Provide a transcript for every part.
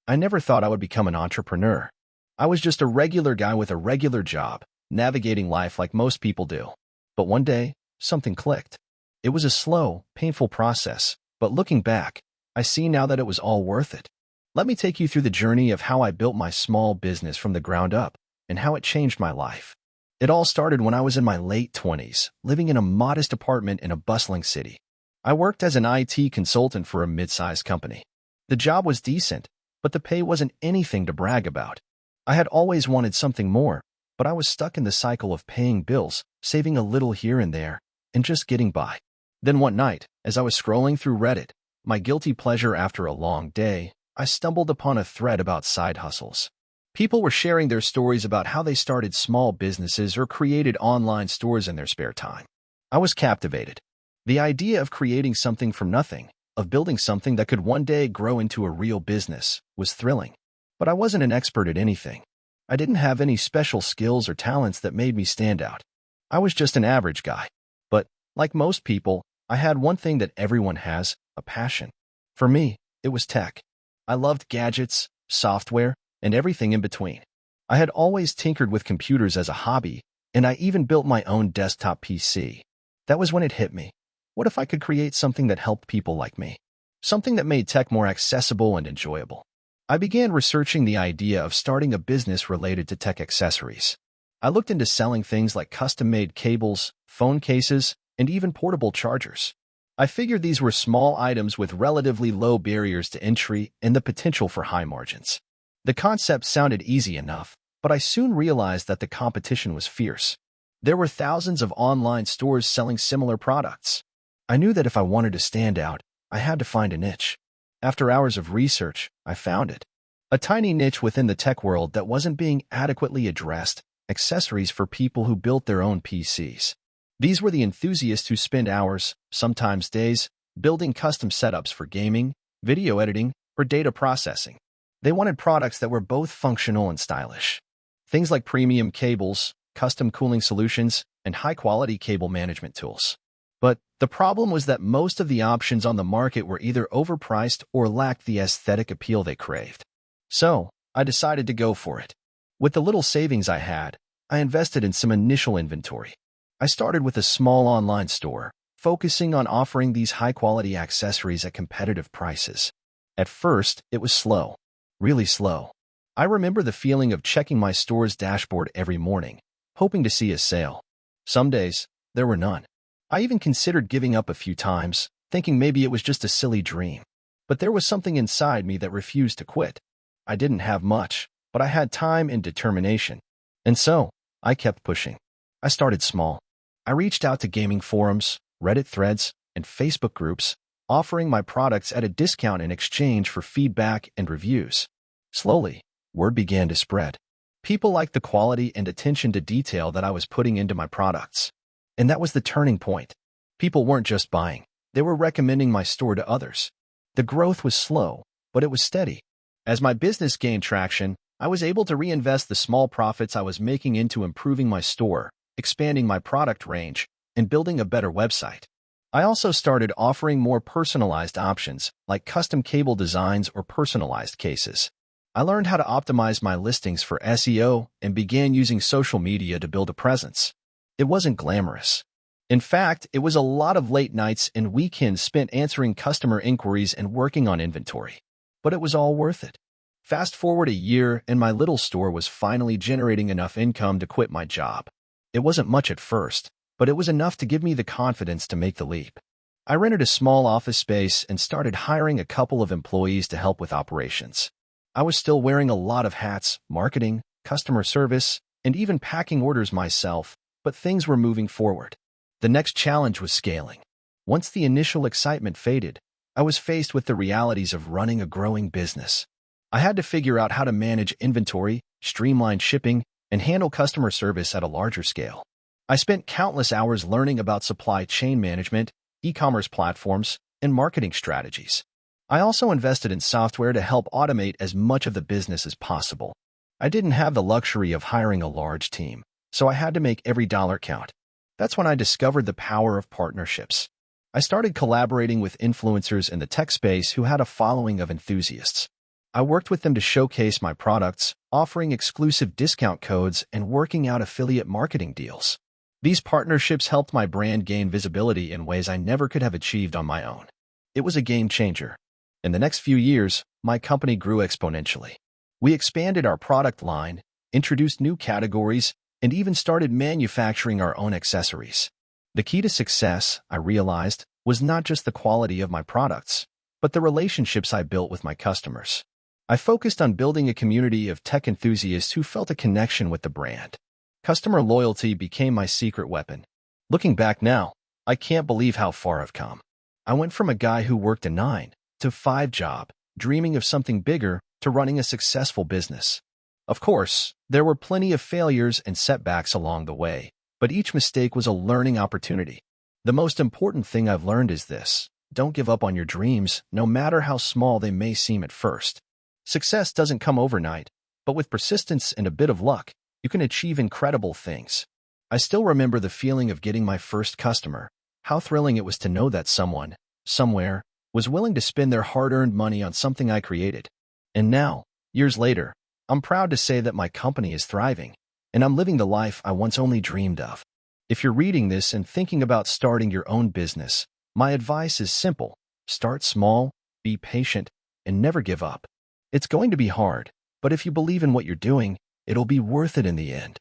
I never thought I would become an entrepreneur. I was just a regular guy with a regular job, navigating life like most people do. But one day, something clicked. It was a slow, painful process, but looking back, I see now that it was all worth it. Let me take you through the journey of how I built my small business from the ground up and how it changed my life. It all started when I was in my late 20s, living in a modest apartment in a bustling city. I worked as an IT consultant for a mid-sized company. The job was decent, but the pay wasn't anything to brag about. I had always wanted something more, but I was stuck in the cycle of paying bills, saving a little here and there, and just getting by. Then one night, as I was scrolling through Reddit, my guilty pleasure after a long day, I stumbled upon a thread about side hustles. People were sharing their stories about how they started small businesses or created online stores in their spare time. I was captivated. The idea of creating something from nothing, of building something that could one day grow into a real business, was thrilling. But I wasn't an expert at anything. I didn't have any special skills or talents that made me stand out. I was just an average guy. But, like most people, I had one thing that everyone has, a passion. For me, it was tech. I loved gadgets, software, and everything in between. I had always tinkered with computers as a hobby, and I even built my own desktop PC. That was when it hit me. What if I could create something that helped people like me? Something that made tech more accessible and enjoyable. I began researching the idea of starting a business related to tech accessories. I looked into selling things like custom-made cables, phone cases, and even portable chargers. I figured these were small items with relatively low barriers to entry and the potential for high margins. The concept sounded easy enough, but I soon realized that the competition was fierce. There were thousands of online stores selling similar products. I knew that if I wanted to stand out, I had to find a niche. After hours of research, I found it. A tiny niche within the tech world that wasn't being adequately addressed, accessories for people who built their own PCs. These were the enthusiasts who spent hours, sometimes days, building custom setups for gaming, video editing, or data processing. They wanted products that were both functional and stylish. Things like premium cables, custom cooling solutions, and high-quality cable management tools. But the problem was that most of the options on the market were either overpriced or lacked the aesthetic appeal they craved. So, I decided to go for it. With the little savings I had, I invested in some initial inventory. I started with a small online store, focusing on offering these high-quality accessories at competitive prices. At first, it was slow. Really slow. I remember the feeling of checking my store's dashboard every morning, hoping to see a sale. Some days, there were none. I even considered giving up a few times, thinking maybe it was just a silly dream. But there was something inside me that refused to quit. I didn't have much, but I had time and determination. And so, I kept pushing. I started small. I reached out to gaming forums, Reddit threads, and Facebook groups, offering my products at a discount in exchange for feedback and reviews. Slowly, word began to spread. People liked the quality and attention to detail that I was putting into my products. And that was the turning point. People weren't just buying. They were recommending my store to others. The growth was slow, but it was steady. As my business gained traction, I was able to reinvest the small profits I was making into improving my store, expanding my product range, and building a better website. I also started offering more personalized options, like custom cable designs or personalized cases. I learned how to optimize my listings for SEO and began using social media to build a presence. It wasn't glamorous. In fact, it was a lot of late nights and weekends spent answering customer inquiries and working on inventory. But it was all worth it. Fast forward a year, and my little store was finally generating enough income to quit my job. It wasn't much at first, but it was enough to give me the confidence to make the leap. I rented a small office space and started hiring a couple of employees to help with operations. I was still wearing a lot of hats, marketing, customer service, and even packing orders myself, but things were moving forward. The next challenge was scaling. Once the initial excitement faded, I was faced with the realities of running a growing business. I had to figure out how to manage inventory, streamline shipping, and handle customer service at a larger scale. I spent countless hours learning about supply chain management, e-commerce platforms, and marketing strategies. I also invested in software to help automate as much of the business as possible. I didn't have the luxury of hiring a large team, so I had to make every dollar count. That's when I discovered the power of partnerships. I started collaborating with influencers in the tech space who had a following of enthusiasts. I worked with them to showcase my products, offering exclusive discount codes and working out affiliate marketing deals. These partnerships helped my brand gain visibility in ways I never could have achieved on my own. It was a game changer. In the next few years, my company grew exponentially. We expanded our product line, introduced new categories, and even started manufacturing our own accessories. The key to success, I realized, was not just the quality of my products, but the relationships I built with my customers. I focused on building a community of tech enthusiasts who felt a connection with the brand. Customer loyalty became my secret weapon. Looking back now, I can't believe how far I've come. I went from a guy who worked a 9 to 5 job, dreaming of something bigger, to running a successful business. Of course, there were plenty of failures and setbacks along the way, but each mistake was a learning opportunity. The most important thing I've learned is this: don't give up on your dreams, no matter how small they may seem at first. Success doesn't come overnight, but with persistence and a bit of luck, you can achieve incredible things. I still remember the feeling of getting my first customer, how thrilling it was to know that someone, somewhere, was willing to spend their hard-earned money on something I created. And now, years later, I'm proud to say that my company is thriving, and I'm living the life I once only dreamed of. If you're reading this and thinking about starting your own business, my advice is simple: start small, be patient, and never give up. It's going to be hard, but if you believe in what you're doing, it'll be worth it in the end.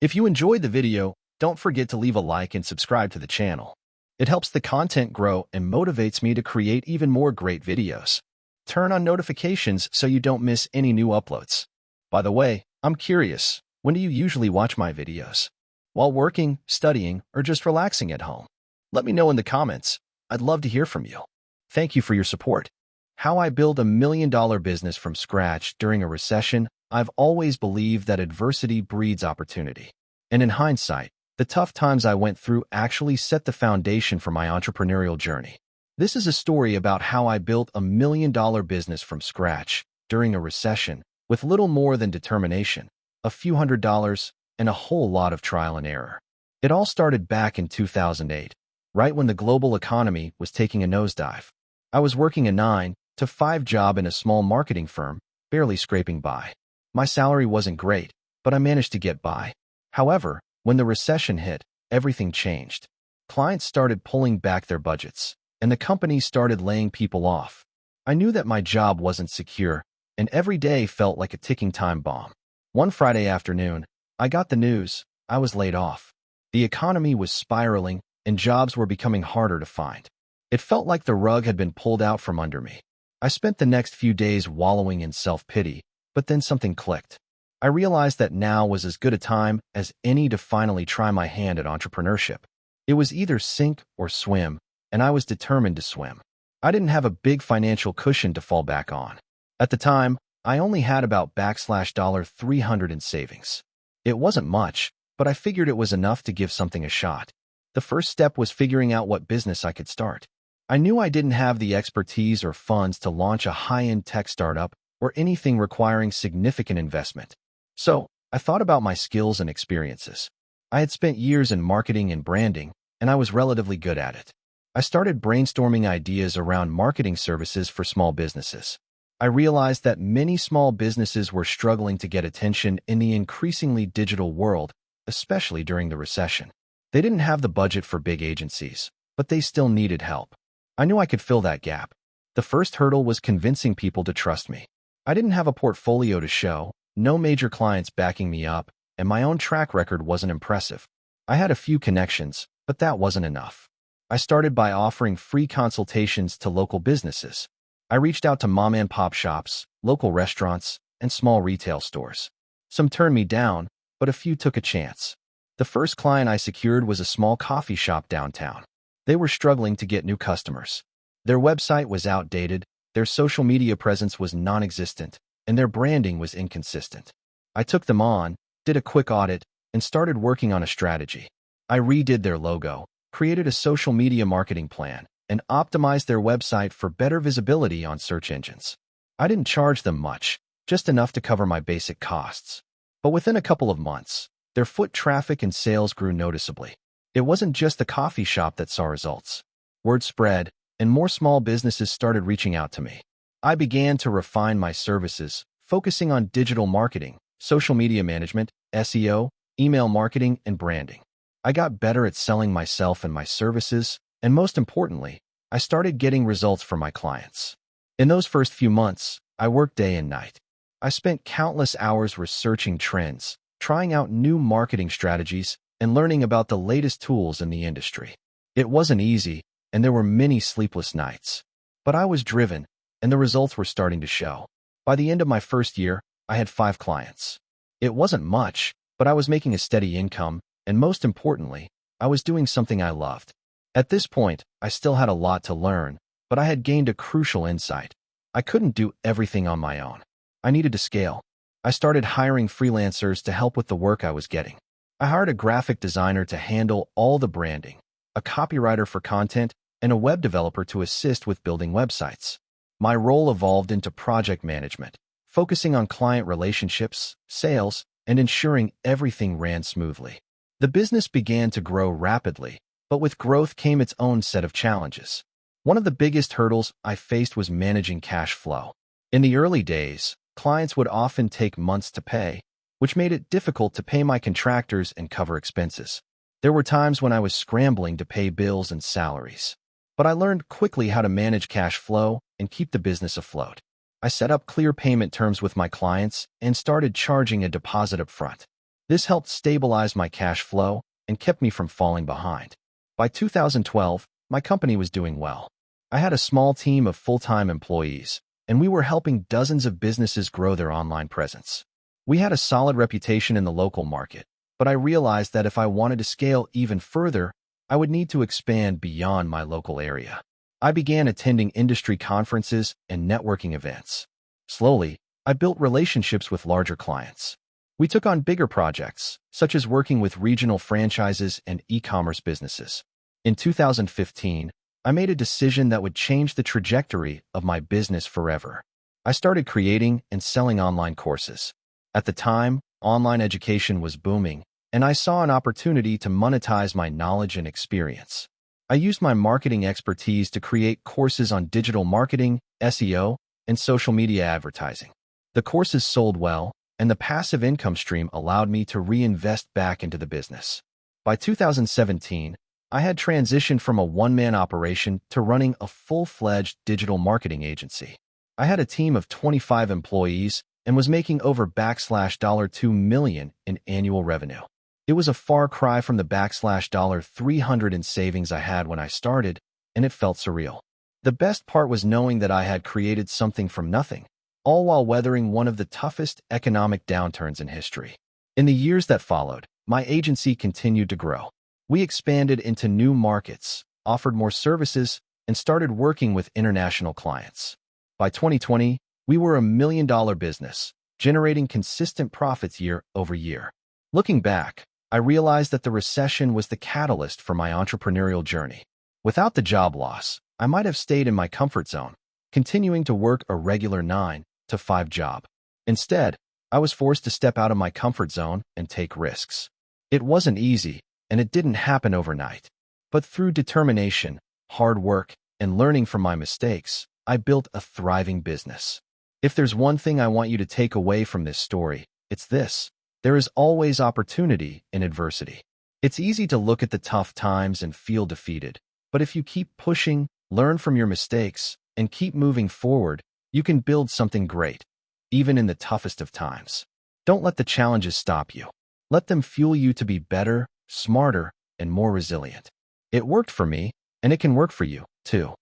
If you enjoyed the video, don't forget to leave a like and subscribe to the channel. It helps the content grow and motivates me to create even more great videos. Turn on notifications so you don't miss any new uploads. By the way, I'm curious, when do you usually watch my videos? While working, studying, or just relaxing at home? Let me know in the comments. I'd love to hear from you. Thank you for your support. How I build a $1 million business from scratch during a recession. I've always believed that adversity breeds opportunity. And in hindsight, the tough times I went through actually set the foundation for my entrepreneurial journey. This is a story about how I built a $1 million business from scratch during a recession with little more than determination, a few $100s, and a whole lot of trial and error. It all started back in 2008, right when the global economy was taking a nosedive. I was working a 9 to 5 job in a small marketing firm, barely scraping by. My salary wasn't great, but I managed to get by. However, when the recession hit, everything changed. Clients started pulling back their budgets, and the company started laying people off. I knew that my job wasn't secure, and every day felt like a ticking time bomb. One Friday afternoon, I got the news: I was laid off. The economy was spiraling, and jobs were becoming harder to find. It felt like the rug had been pulled out from under me. I spent the next few days wallowing in self-pity, but then something clicked. I realized that now was as good a time as any to finally try my hand at entrepreneurship. It was either sink or swim, and I was determined to swim. I didn't have a big financial cushion to fall back on. At the time, I only had about $300 in savings. It wasn't much, but I figured it was enough to give something a shot. The first step was figuring out what business I could start. I knew I didn't have the expertise or funds to launch a high-end tech startup or anything requiring significant investment. So, I thought about my skills and experiences. I had spent years in marketing and branding, and I was relatively good at it. I started brainstorming ideas around marketing services for small businesses. I realized that many small businesses were struggling to get attention in the increasingly digital world, especially during the recession. They didn't have the budget for big agencies, but they still needed help. I knew I could fill that gap. The first hurdle was convincing people to trust me. I didn't have a portfolio to show, no major clients backing me up, and my own track record wasn't impressive. I had a few connections, but that wasn't enough. I started by offering free consultations to local businesses. I reached out to mom-and-pop shops, local restaurants, and small retail stores. Some turned me down, but a few took a chance. The first client I secured was a small coffee shop downtown. They were struggling to get new customers. Their website was outdated, their social media presence was non-existent, and their branding was inconsistent. I took them on, did a quick audit, and started working on a strategy. I redid their logo, created a social media marketing plan, and optimized their website for better visibility on search engines. I didn't charge them much, just enough to cover my basic costs. But within a couple of months, their foot traffic and sales grew noticeably. It wasn't just the coffee shop that saw results. Word spread, and more small businesses started reaching out to me. I began to refine my services, focusing on digital marketing, social media management, SEO, email marketing, and branding. I got better at selling myself and my services, and most importantly, I started getting results for my clients. In those first few months, I worked day and night. I spent countless hours researching trends, trying out new marketing strategies, and learning about the latest tools in the industry. It wasn't easy, and there were many sleepless nights. But I was driven, and the results were starting to show. By the end of my first year, I had 5 clients. It wasn't much, but I was making a steady income, and most importantly, I was doing something I loved. At this point, I still had a lot to learn, but I had gained a crucial insight. I couldn't do everything on my own. I needed to scale. I started hiring freelancers to help with the work I was getting. I hired a graphic designer to handle all the branding, a copywriter for content, and a web developer to assist with building websites. My role evolved into project management, focusing on client relationships, sales, and ensuring everything ran smoothly. The business began to grow rapidly, but with growth came its own set of challenges. One of the biggest hurdles I faced was managing cash flow. In the early days, clients would often take months to pay, which made it difficult to pay my contractors and cover expenses. There were times when I was scrambling to pay bills and salaries. But I learned quickly how to manage cash flow and keep the business afloat. I set up clear payment terms with my clients and started charging a deposit up front. This helped stabilize my cash flow and kept me from falling behind. By 2012, my company was doing well. I had a small team of full-time employees, and we were helping dozens of businesses grow their online presence. We had a solid reputation in the local market, but I realized that if I wanted to scale even further, I would need to expand beyond my local area. I began attending industry conferences and networking events. Slowly, I built relationships with larger clients. We took on bigger projects, such as working with regional franchises and e-commerce businesses. In 2015, I made a decision that would change the trajectory of my business forever. I started creating and selling online courses. At the time, online education was booming, and I saw an opportunity to monetize my knowledge and experience. I used my marketing expertise to create courses on digital marketing, SEO, and social media advertising. The courses sold well, and the passive income stream allowed me to reinvest back into the business. By 2017, I had transitioned from a one-man operation to running a full-fledged digital marketing agency. I had a team of 25 employees and was making over $2 million in annual revenue. It was a far cry from the $300 in savings I had when I started, and it felt surreal. The best part was knowing that I had created something from nothing, all while weathering one of the toughest economic downturns in history. In the years that followed, my agency continued to grow. We expanded into new markets, offered more services, and started working with international clients. By 2020, we were a $1 million business, generating consistent profits year over year. Looking back, I realized that the recession was the catalyst for my entrepreneurial journey. Without the job loss, I might have stayed in my comfort zone, continuing to work a regular 9-to-5 job. Instead, I was forced to step out of my comfort zone and take risks. It wasn't easy, and it didn't happen overnight. But through determination, hard work, and learning from my mistakes, I built a thriving business. If there's one thing I want you to take away from this story, it's this. There is always opportunity in adversity. It's easy to look at the tough times and feel defeated, but if you keep pushing, learn from your mistakes, and keep moving forward, you can build something great, even in the toughest of times. Don't let the challenges stop you. Let them fuel you to be better, smarter, and more resilient. It worked for me, and it can work for you, too.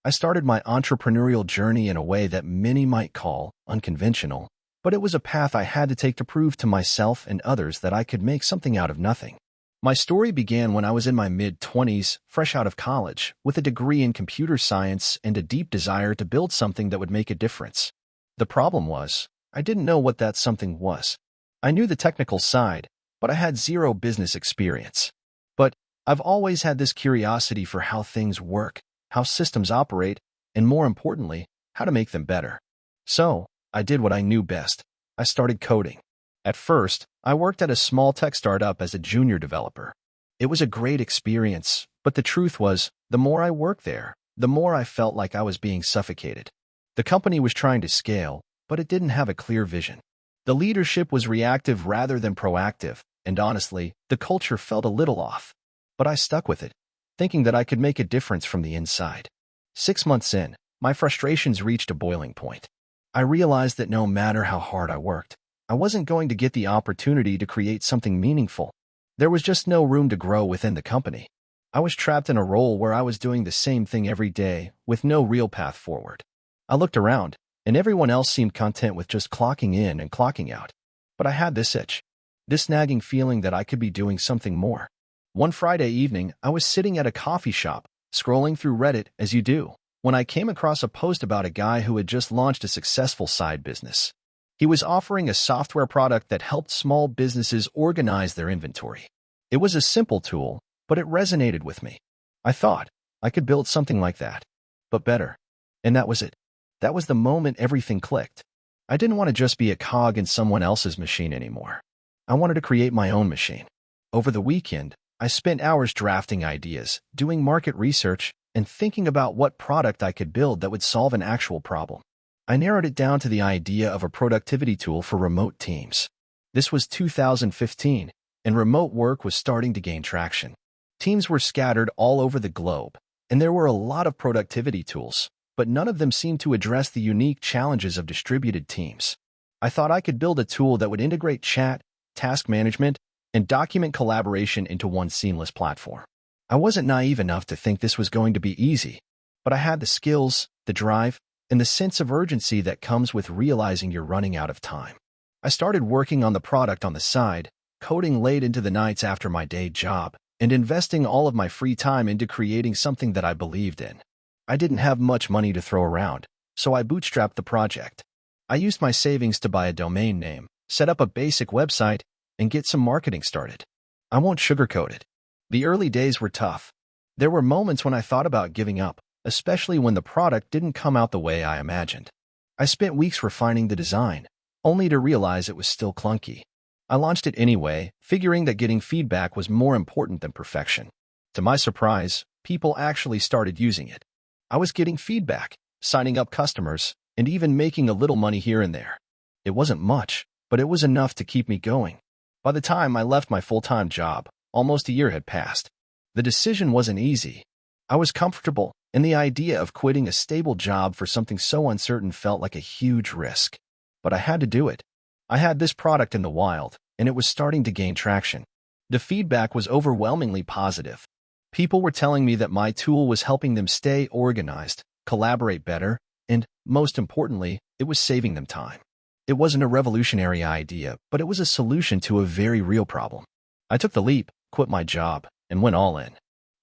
I started my entrepreneurial journey in a way that many might call unconventional, but it was a path I had to take to prove to myself and others that I could make something out of nothing. My story began when I was in my mid-20s, fresh out of college, with a degree in computer science and a deep desire to build something that would make a difference. The problem was, I didn't know what that something was. I knew the technical side, but I had zero business experience. But I've always had this curiosity for how things work, how systems operate, and more importantly, how to make them better. So, I did what I knew best. I started coding. At first, I worked at a small tech startup as a junior developer. It was a great experience, but the truth was, the more I worked there, the more I felt like I was being suffocated. The company was trying to scale, but it didn't have a clear vision. The leadership was reactive rather than proactive, and honestly, the culture felt a little off. But I stuck with it, thinking that I could make a difference from the inside. 6 months in, my frustrations reached a boiling point. I realized that no matter how hard I worked, I wasn't going to get the opportunity to create something meaningful. There was just no room to grow within the company. I was trapped in a role where I was doing the same thing every day, with no real path forward. I looked around, and everyone else seemed content with just clocking in and clocking out. But I had this itch, this nagging feeling that I could be doing something more. One Friday evening, I was sitting at a coffee shop, scrolling through Reddit as you do, when I came across a post about a guy who had just launched a successful side business. He was offering a software product that helped small businesses organize their inventory. It was a simple tool, but it resonated with me. I thought I could build something like that, but better. And that was it. That was the moment everything clicked. I didn't want to just be a cog in someone else's machine anymore. I wanted to create my own machine. Over the weekend, I spent hours drafting ideas, doing market research, and thinking about what product I could build that would solve an actual problem. I narrowed it down to the idea of a productivity tool for remote teams. This was 2015, and remote work was starting to gain traction. Teams were scattered all over the globe, and there were a lot of productivity tools, but none of them seemed to address the unique challenges of distributed teams. I thought I could build a tool that would integrate chat, task management, and document collaboration into one seamless platform. I wasn't naive enough to think this was going to be easy, but I had the skills, the drive, and the sense of urgency that comes with realizing you're running out of time. I started working on the product on the side, coding late into the nights after my day job, and investing all of my free time into creating something that I believed in. I didn't have much money to throw around, so I bootstrapped the project. I used my savings to buy a domain name, set up a basic website, and get some marketing started. I won't sugarcoat it. The early days were tough. There were moments when I thought about giving up, especially when the product didn't come out the way I imagined. I spent weeks refining the design, only to realize it was still clunky. I launched it anyway, figuring that getting feedback was more important than perfection. To my surprise, people actually started using it. I was getting feedback, signing up customers, and even making a little money here and there. It wasn't much, but it was enough to keep me going. By the time I left my full-time job, almost a year had passed. The decision wasn't easy. I was comfortable, and the idea of quitting a stable job for something so uncertain felt like a huge risk. But I had to do it. I had this product in the wild, and it was starting to gain traction. The feedback was overwhelmingly positive. People were telling me that my tool was helping them stay organized, collaborate better, and, most importantly, it was saving them time. It wasn't a revolutionary idea, but it was a solution to a very real problem. I took the leap, quit my job, and went all in.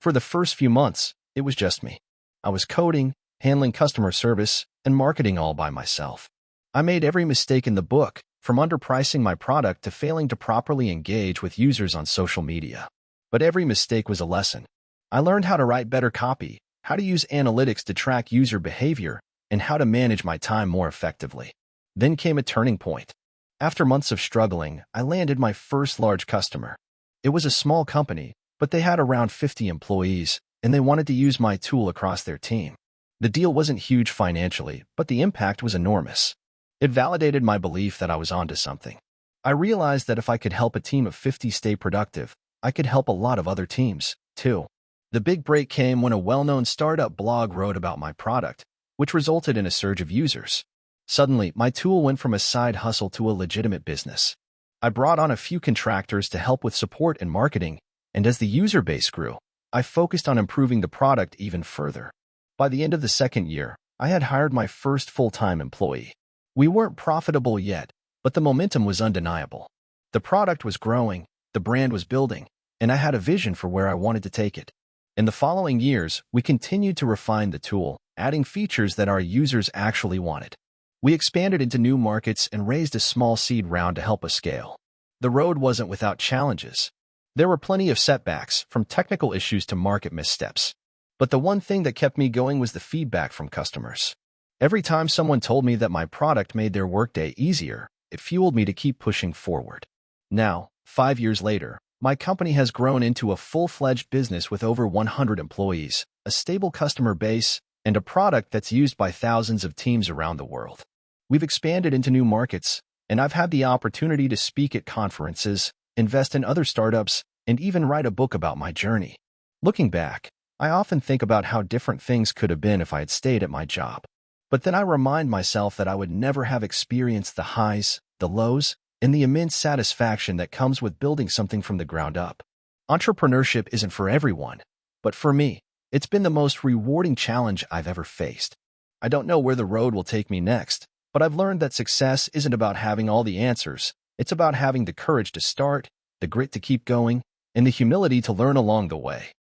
For the first few months, it was just me. I was coding, handling customer service, and marketing all by myself. I made every mistake in the book, from underpricing my product to failing to properly engage with users on social media. But every mistake was a lesson. I learned how to write better copy, how to use analytics to track user behavior, and how to manage my time more effectively. Then came a turning point. After months of struggling, I landed my first large customer. It was a small company, but they had around 50 employees, and they wanted to use my tool across their team. The deal wasn't huge financially, but the impact was enormous. It validated my belief that I was onto something. I realized that if I could help a team of 50 stay productive, I could help a lot of other teams, too. The big break came when a well-known startup blog wrote about my product, which resulted in a surge of users. Suddenly, my tool went from a side hustle to a legitimate business. I brought on a few contractors to help with support and marketing, and as the user base grew, I focused on improving the product even further. By the end of the second year, I had hired my first full-time employee. We weren't profitable yet, but the momentum was undeniable. The product was growing, the brand was building, and I had a vision for where I wanted to take it. In the following years, we continued to refine the tool, adding features that our users actually wanted. We expanded into new markets and raised a small seed round to help us scale. The road wasn't without challenges. There were plenty of setbacks, from technical issues to market missteps. But the one thing that kept me going was the feedback from customers. Every time someone told me that my product made their workday easier, it fueled me to keep pushing forward. Now, 5 years later, my company has grown into a full-fledged business with over 100 employees, a stable customer base, and a product that's used by thousands of teams around the world. We've expanded into new markets, and I've had the opportunity to speak at conferences, invest in other startups, and even write a book about my journey. Looking back, I often think about how different things could have been if I had stayed at my job. But then I remind myself that I would never have experienced the highs, the lows, and the immense satisfaction that comes with building something from the ground up. Entrepreneurship isn't for everyone, but for me, it's been the most rewarding challenge I've ever faced. I don't know where the road will take me next, but I've learned that success isn't about having all the answers. It's about having the courage to start, the grit to keep going, and the humility to learn along the way.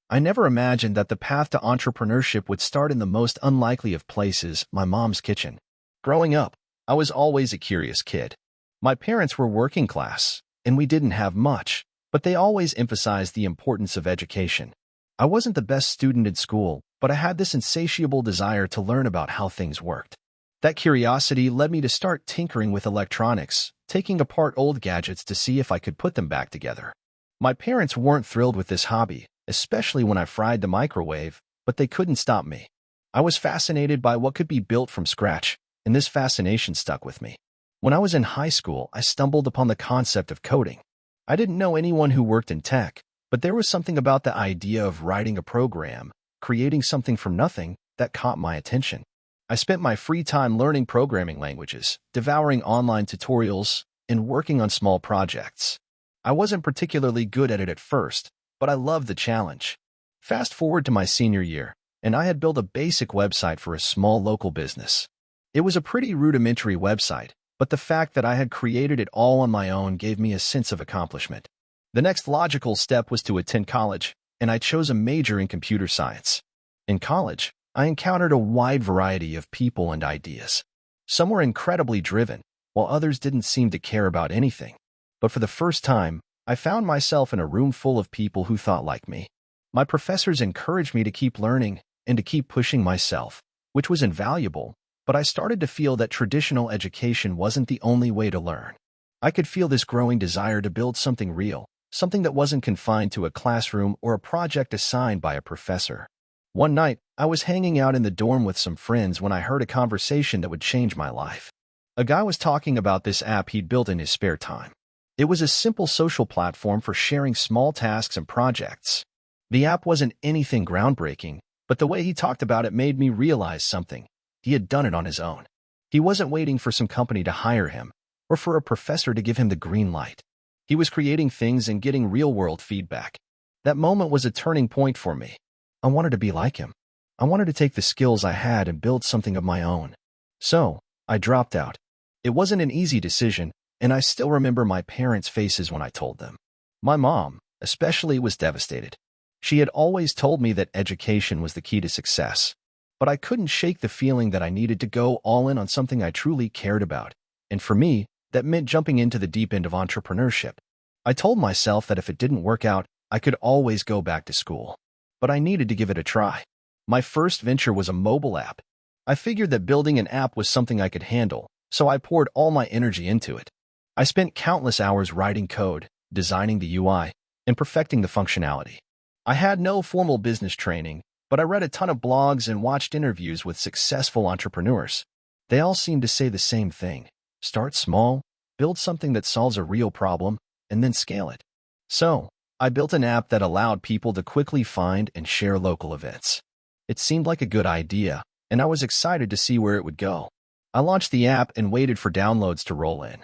I never imagined that the path to entrepreneurship would start in the most unlikely of places, my mom's kitchen. Growing up, I was always a curious kid. My parents were working class, and we didn't have much, but they always emphasized the importance of education. I wasn't the best student in school, but I had this insatiable desire to learn about how things worked. That curiosity led me to start tinkering with electronics, taking apart old gadgets to see if I could put them back together. My parents weren't thrilled with this hobby, especially when I fried the microwave, but they couldn't stop me. I was fascinated by what could be built from scratch, and this fascination stuck with me. When I was in high school, I stumbled upon the concept of coding. I didn't know anyone who worked in tech, but there was something about the idea of writing a program, creating something from nothing, that caught my attention. I spent my free time learning programming languages, devouring online tutorials, and working on small projects. I wasn't particularly good at it at first, but I loved the challenge. Fast forward to my senior year, and I had built a basic website for a small local business. It was a pretty rudimentary website, but the fact that I had created it all on my own gave me a sense of accomplishment. The next logical step was to attend college, and I chose a major in computer science. In college, I encountered a wide variety of people and ideas. Some were incredibly driven, while others didn't seem to care about anything. But for the first time, I found myself in a room full of people who thought like me. My professors encouraged me to keep learning and to keep pushing myself, which was invaluable, but I started to feel that traditional education wasn't the only way to learn. I could feel this growing desire to build something real, something that wasn't confined to a classroom or a project assigned by a professor. One night, I was hanging out in the dorm with some friends when I heard a conversation that would change my life. A guy was talking about this app he'd built in his spare time. It was a simple social platform for sharing small tasks and projects. The app wasn't anything groundbreaking, but the way he talked about it made me realize something. He had done it on his own. He wasn't waiting for some company to hire him, or for a professor to give him the green light. He was creating things and getting real-world feedback. That moment was a turning point for me. I wanted to be like him. I wanted to take the skills I had and build something of my own. So, I dropped out. It wasn't an easy decision, and I still remember my parents' faces when I told them. My mom, especially, was devastated. She had always told me that education was the key to success. But I couldn't shake the feeling that I needed to go all in on something I truly cared about. And for me, that meant jumping into the deep end of entrepreneurship. I told myself that if it didn't work out, I could always go back to school. But I needed to give it a try. My first venture was a mobile app. I figured that building an app was something I could handle, so I poured all my energy into it. I spent countless hours writing code, designing the UI, and perfecting the functionality. I had no formal business training, but I read a ton of blogs and watched interviews with successful entrepreneurs. They all seemed to say the same thing. Start small, build something that solves a real problem, and then scale it. So, I built an app that allowed people to quickly find and share local events. It seemed like a good idea, and I was excited to see where it would go. I launched the app and waited for downloads to roll in.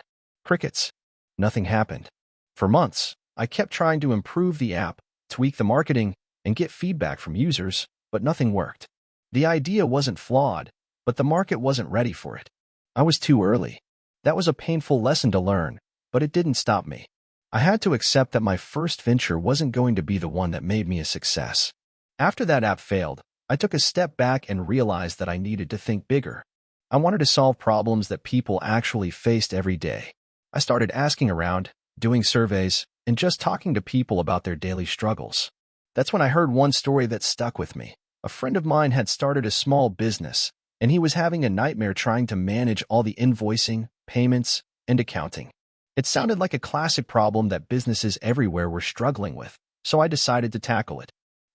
Crickets. Nothing happened. For months, I kept trying to improve the app, tweak the marketing, and get feedback from users, but nothing worked. The idea wasn't flawed, but the market wasn't ready for it. I was too early. That was a painful lesson to learn, but it didn't stop me. I had to accept that my first venture wasn't going to be the one that made me a success. After that app failed, I took a step back and realized that I needed to think bigger. I wanted to solve problems that people actually faced every day. I started asking around, doing surveys, and just talking to people about their daily struggles. That's when I heard one story that stuck with me. A friend of mine had started a small business, and he was having a nightmare trying to manage all the invoicing, payments, and accounting. It sounded like a classic problem that businesses everywhere were struggling with, so I decided to tackle it.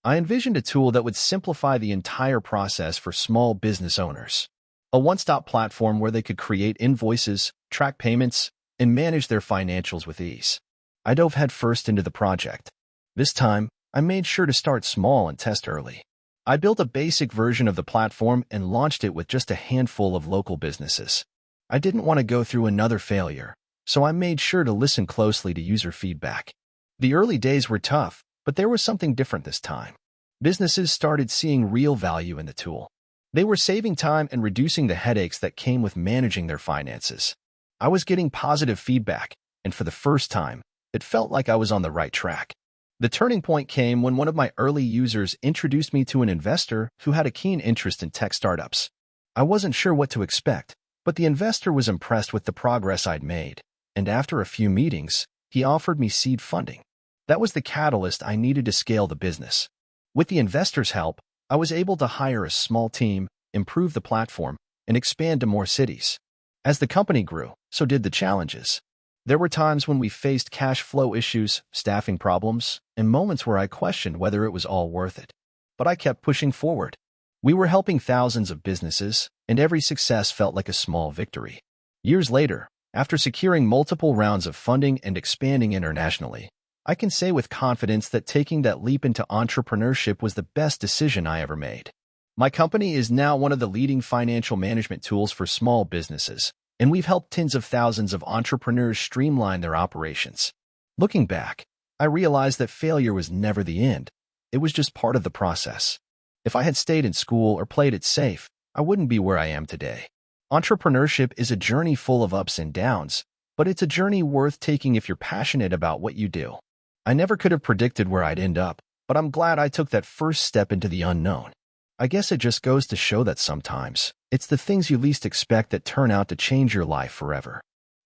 I envisioned a tool that would simplify the entire process for small business owners. A one-stop platform where they could create invoices, track payments, and manage their financials with ease. I dove headfirst into the project. This time, I made sure to start small and test early. I built a basic version of the platform and launched it with just a handful of local businesses. I didn't want to go through another failure, so I made sure to listen closely to user feedback. The early days were tough, but there was something different this time. Businesses started seeing real value in the tool. They were saving time and reducing the headaches that came with managing their finances. I was getting positive feedback, and for the first time, it felt like I was on the right track. The turning point came when one of my early users introduced me to an investor who had a keen interest in tech startups. I wasn't sure what to expect, but the investor was impressed with the progress I'd made, and after a few meetings, he offered me seed funding. That was the catalyst I needed to scale the business. With the investor's help, I was able to hire a small team, improve the platform, and expand to more cities. As the company grew, so did the challenges. There were times when we faced cash flow issues, staffing problems, and moments where I questioned whether it was all worth it. But I kept pushing forward. We were helping thousands of businesses, and every success felt like a small victory. Years later, after securing multiple rounds of funding and expanding internationally, I can say with confidence that taking that leap into entrepreneurship was the best decision I ever made. My company is now one of the leading financial management tools for small businesses, and we've helped tens of thousands of entrepreneurs streamline their operations. Looking back, I realized that failure was never the end. It was just part of the process. If I had stayed in school or played it safe, I wouldn't be where I am today. Entrepreneurship is a journey full of ups and downs, but it's a journey worth taking if you're passionate about what you do. I never could have predicted where I'd end up, but I'm glad I took that first step into the unknown. I guess it just goes to show that sometimes it's the things you least expect that turn out to change your life forever.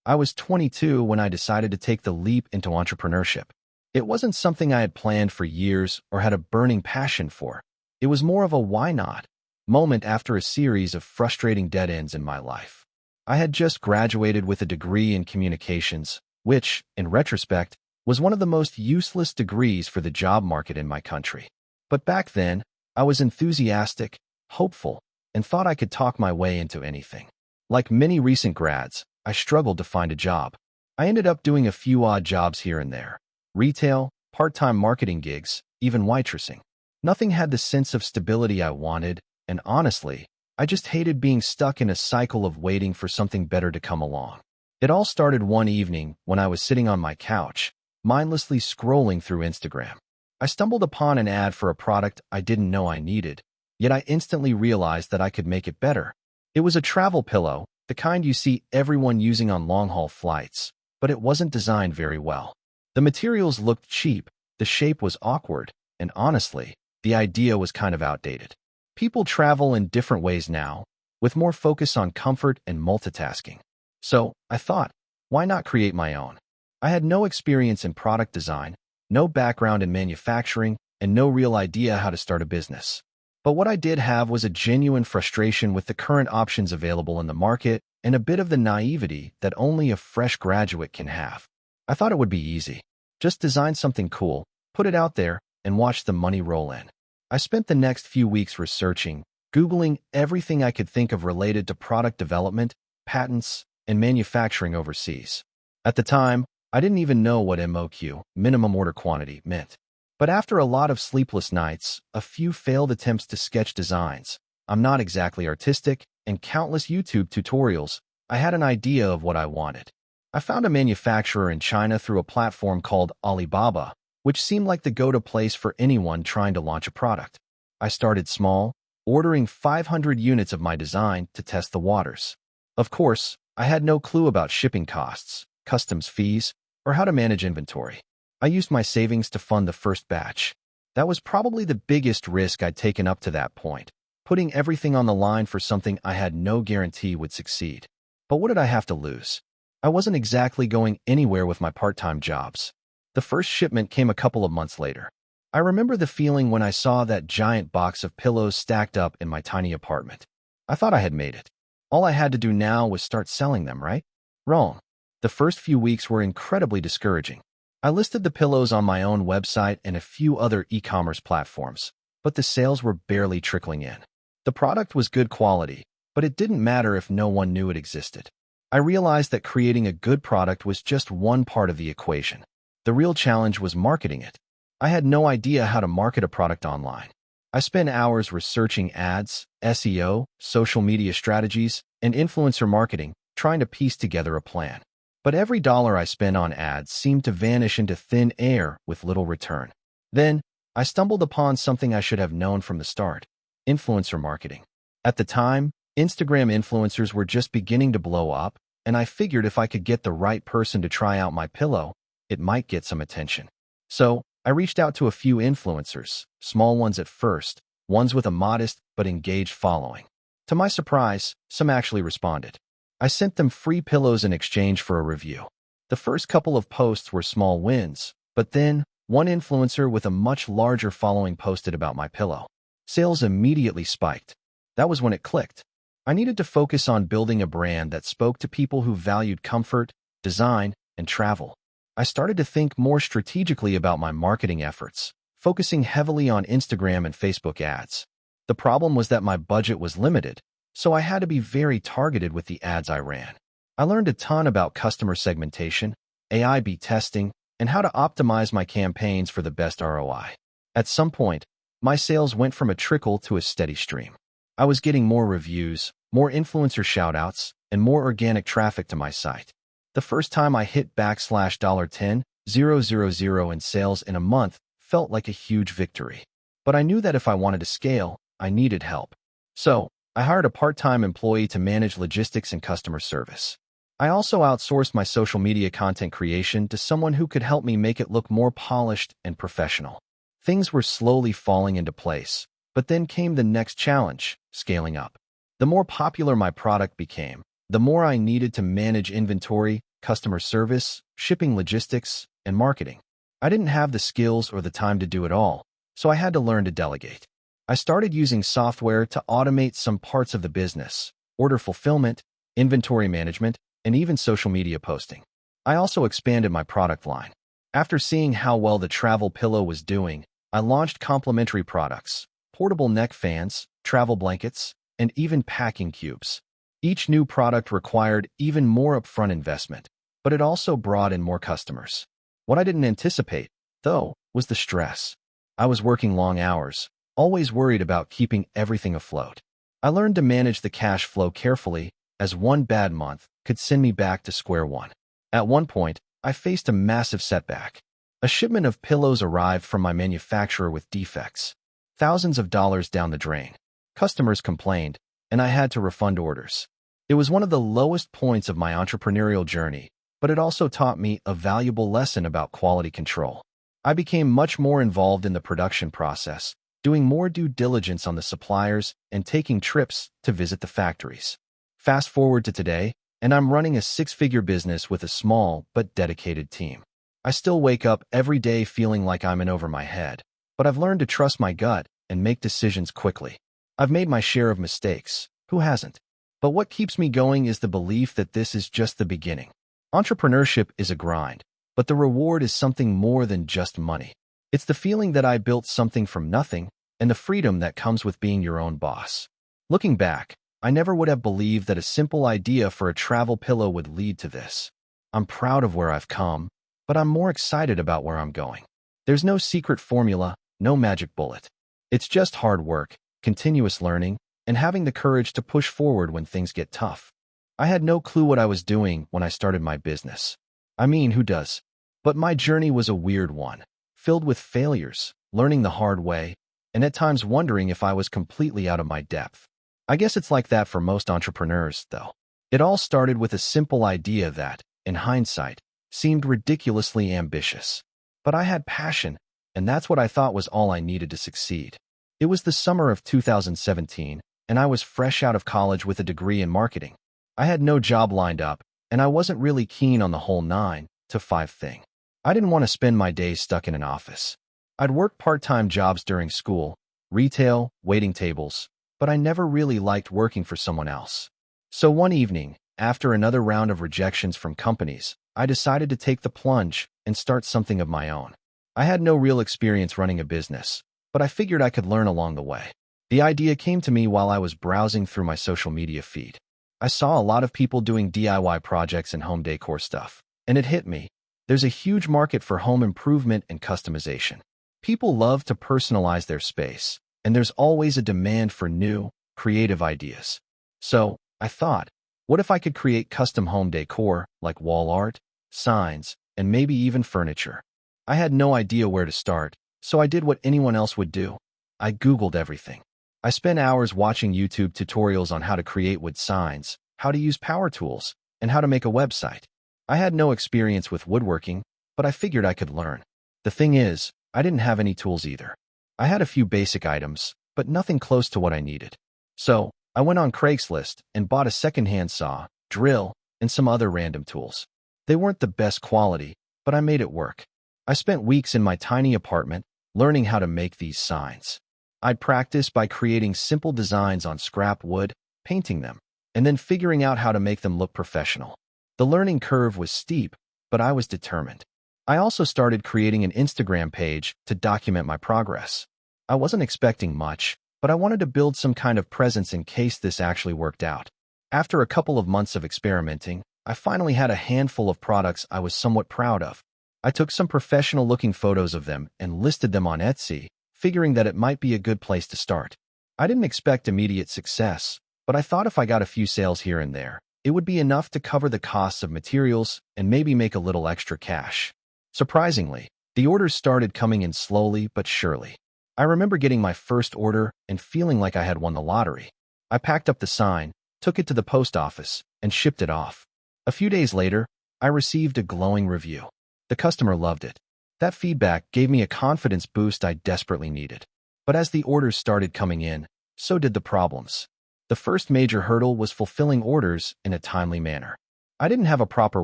I was 22 when I decided to take the leap into entrepreneurship. It wasn't something I had planned for years or had a burning passion for. It was more of a why not moment after a series of frustrating dead ends in my life. I had just graduated with a degree in communications, which, in retrospect, was one of the most useless degrees for the job market in my country. But back then, I was enthusiastic, hopeful, and thought I could talk my way into anything. Like many recent grads, I struggled to find a job. I ended up doing a few odd jobs here and there. Retail, part-time marketing gigs, even waitressing. Nothing had the sense of stability I wanted, and honestly, I just hated being stuck in a cycle of waiting for something better to come along. It all started one evening when I was sitting on my couch, mindlessly scrolling through Instagram. I stumbled upon an ad for a product I didn't know I needed, yet I instantly realized that I could make it better. It was a travel pillow, the kind you see everyone using on long-haul flights, but it wasn't designed very well. The materials looked cheap, the shape was awkward, and honestly, the idea was kind of outdated. People travel in different ways now, with more focus on comfort and multitasking. So, I thought, why not create my own? I had no experience in product design, no background in manufacturing, and no real idea how to start a business. But what I did have was a genuine frustration with the current options available in the market and a bit of the naivety that only a fresh graduate can have. I thought it would be easy. Just design something cool, put it out there, and watch the money roll in. I spent the next few weeks researching, Googling everything I could think of related to product development, patents, and manufacturing overseas. At the time, I didn't even know what MOQ, minimum order quantity, meant. But after a lot of sleepless nights, a few failed attempts to sketch designs, I'm not exactly artistic, and countless YouTube tutorials, I had an idea of what I wanted. I found a manufacturer in China through a platform called Alibaba, which seemed like the go-to place for anyone trying to launch a product. I started small, ordering 500 units of my design to test the waters. Of course, I had no clue about shipping costs, customs fees, or how to manage inventory. I used my savings to fund the first batch. That was probably the biggest risk I'd taken up to that point, putting everything on the line for something I had no guarantee would succeed. But what did I have to lose? I wasn't exactly going anywhere with my part-time jobs. The first shipment came a couple of months later. I remember the feeling when I saw that giant box of pillows stacked up in my tiny apartment. I thought I had made it. All I had to do now was start selling them, right? Wrong. The first few weeks were incredibly discouraging. I listed the pillows on my own website and a few other e-commerce platforms, but the sales were barely trickling in. The product was good quality, but it didn't matter if no one knew it existed. I realized that creating a good product was just one part of the equation. The real challenge was marketing it. I had no idea how to market a product online. I spent hours researching ads, SEO, social media strategies, and influencer marketing, trying to piece together a plan. But every dollar I spent on ads seemed to vanish into thin air with little return. Then, I stumbled upon something I should have known from the start: influencer marketing. At the time, Instagram influencers were just beginning to blow up, and I figured if I could get the right person to try out my pillow, it might get some attention. So, I reached out to a few influencers, small ones at first, ones with a modest but engaged following. To my surprise, some actually responded. I sent them free pillows in exchange for a review. The first couple of posts were small wins, but then one influencer with a much larger following posted about my pillow. Sales immediately spiked. That was when it clicked. I needed to focus on building a brand that spoke to people who valued comfort, design, and travel. I started to think more strategically about my marketing efforts, focusing heavily on Instagram and Facebook ads. The problem was that my budget was limited, so I had to be very targeted with the ads I ran. I learned a ton about customer segmentation, AI/B testing, and how to optimize my campaigns for the best ROI. At some point, my sales went from a trickle to a steady stream. I was getting more reviews, more influencer shoutouts, and more organic traffic to my site. The first time I hit $10,000 in sales in a month felt like a huge victory. But I knew that if I wanted to scale, I needed help. So, I hired a part-time employee to manage logistics and customer service. I also outsourced my social media content creation to someone who could help me make it look more polished and professional. Things were slowly falling into place, but then came the next challenge: scaling up. The more popular my product became, the more I needed to manage inventory, customer service, shipping logistics, and marketing. I didn't have the skills or the time to do it all, so I had to learn to delegate. I started using software to automate some parts of the business: order fulfillment, inventory management, and even social media posting. I also expanded my product line. After seeing how well the travel pillow was doing, I launched complementary products: portable neck fans, travel blankets, and even packing cubes. Each new product required even more upfront investment, but it also brought in more customers. What I didn't anticipate, though, was the stress. I was working long hours, always worried about keeping everything afloat. I learned to manage the cash flow carefully, as one bad month could send me back to square one. At one point, I faced a massive setback. A shipment of pillows arrived from my manufacturer with defects. Thousands of dollars down the drain. Customers complained, and I had to refund orders. It was one of the lowest points of my entrepreneurial journey, but it also taught me a valuable lesson about quality control. I became much more involved in the production process, doing more due diligence on the suppliers and taking trips to visit the factories. Fast forward to today, and I'm running a six-figure business with a small but dedicated team. I still wake up every day feeling like I'm in over my head, but I've learned to trust my gut and make decisions quickly. I've made my share of mistakes. Who hasn't? But what keeps me going is the belief that this is just the beginning. Entrepreneurship is a grind, but the reward is something more than just money. It's the feeling that I built something from nothing and the freedom that comes with being your own boss. Looking back, I never would have believed that a simple idea for a travel pillow would lead to this. I'm proud of where I've come, but I'm more excited about where I'm going. There's no secret formula, no magic bullet. It's just hard work, continuous learning, and having the courage to push forward when things get tough. I had no clue what I was doing when I started my business. I mean, who does? But my journey was a weird one, filled with failures, learning the hard way, and at times wondering if I was completely out of my depth. I guess it's like that for most entrepreneurs, though. It all started with a simple idea that, in hindsight, seemed ridiculously ambitious. But I had passion, and that's what I thought was all I needed to succeed. It was the summer of 2017, and I was fresh out of college with a degree in marketing. I had no job lined up, and I wasn't really keen on the whole 9-to-5 thing. I didn't want to spend my days stuck in an office. I'd worked part-time jobs during school, retail, waiting tables, but I never really liked working for someone else. So one evening, after another round of rejections from companies, I decided to take the plunge and start something of my own. I had no real experience running a business, but I figured I could learn along the way. The idea came to me while I was browsing through my social media feed. I saw a lot of people doing DIY projects and home decor stuff, and it hit me. There's a huge market for home improvement and customization. People love to personalize their space, and there's always a demand for new, creative ideas. So, I thought, what if I could create custom home decor, like wall art, signs, and maybe even furniture? I had no idea where to start, so I did what anyone else would do. I Googled everything. I spent hours watching YouTube tutorials on how to create wood signs, how to use power tools, and how to make a website. I had no experience with woodworking, but I figured I could learn. The thing is, I didn't have any tools either. I had a few basic items, but nothing close to what I needed. So, I went on Craigslist and bought a secondhand saw, drill, and some other random tools. They weren't the best quality, but I made it work. I spent weeks in my tiny apartment learning how to make these signs. I'd practice by creating simple designs on scrap wood, painting them, and then figuring out how to make them look professional. The learning curve was steep, but I was determined. I also started creating an Instagram page to document my progress. I wasn't expecting much, but I wanted to build some kind of presence in case this actually worked out. After a couple of months of experimenting, I finally had a handful of products I was somewhat proud of. I took some professional-looking photos of them and listed them on Etsy, figuring that it might be a good place to start. I didn't expect immediate success, but I thought if I got a few sales here and there, it would be enough to cover the costs of materials and maybe make a little extra cash. Surprisingly, the orders started coming in slowly but surely. I remember getting my first order and feeling like I had won the lottery. I packed up the sign, took it to the post office, and shipped it off. A few days later, I received a glowing review. The customer loved it. That feedback gave me a confidence boost I desperately needed. But as the orders started coming in, so did the problems. The first major hurdle was fulfilling orders in a timely manner. I didn't have a proper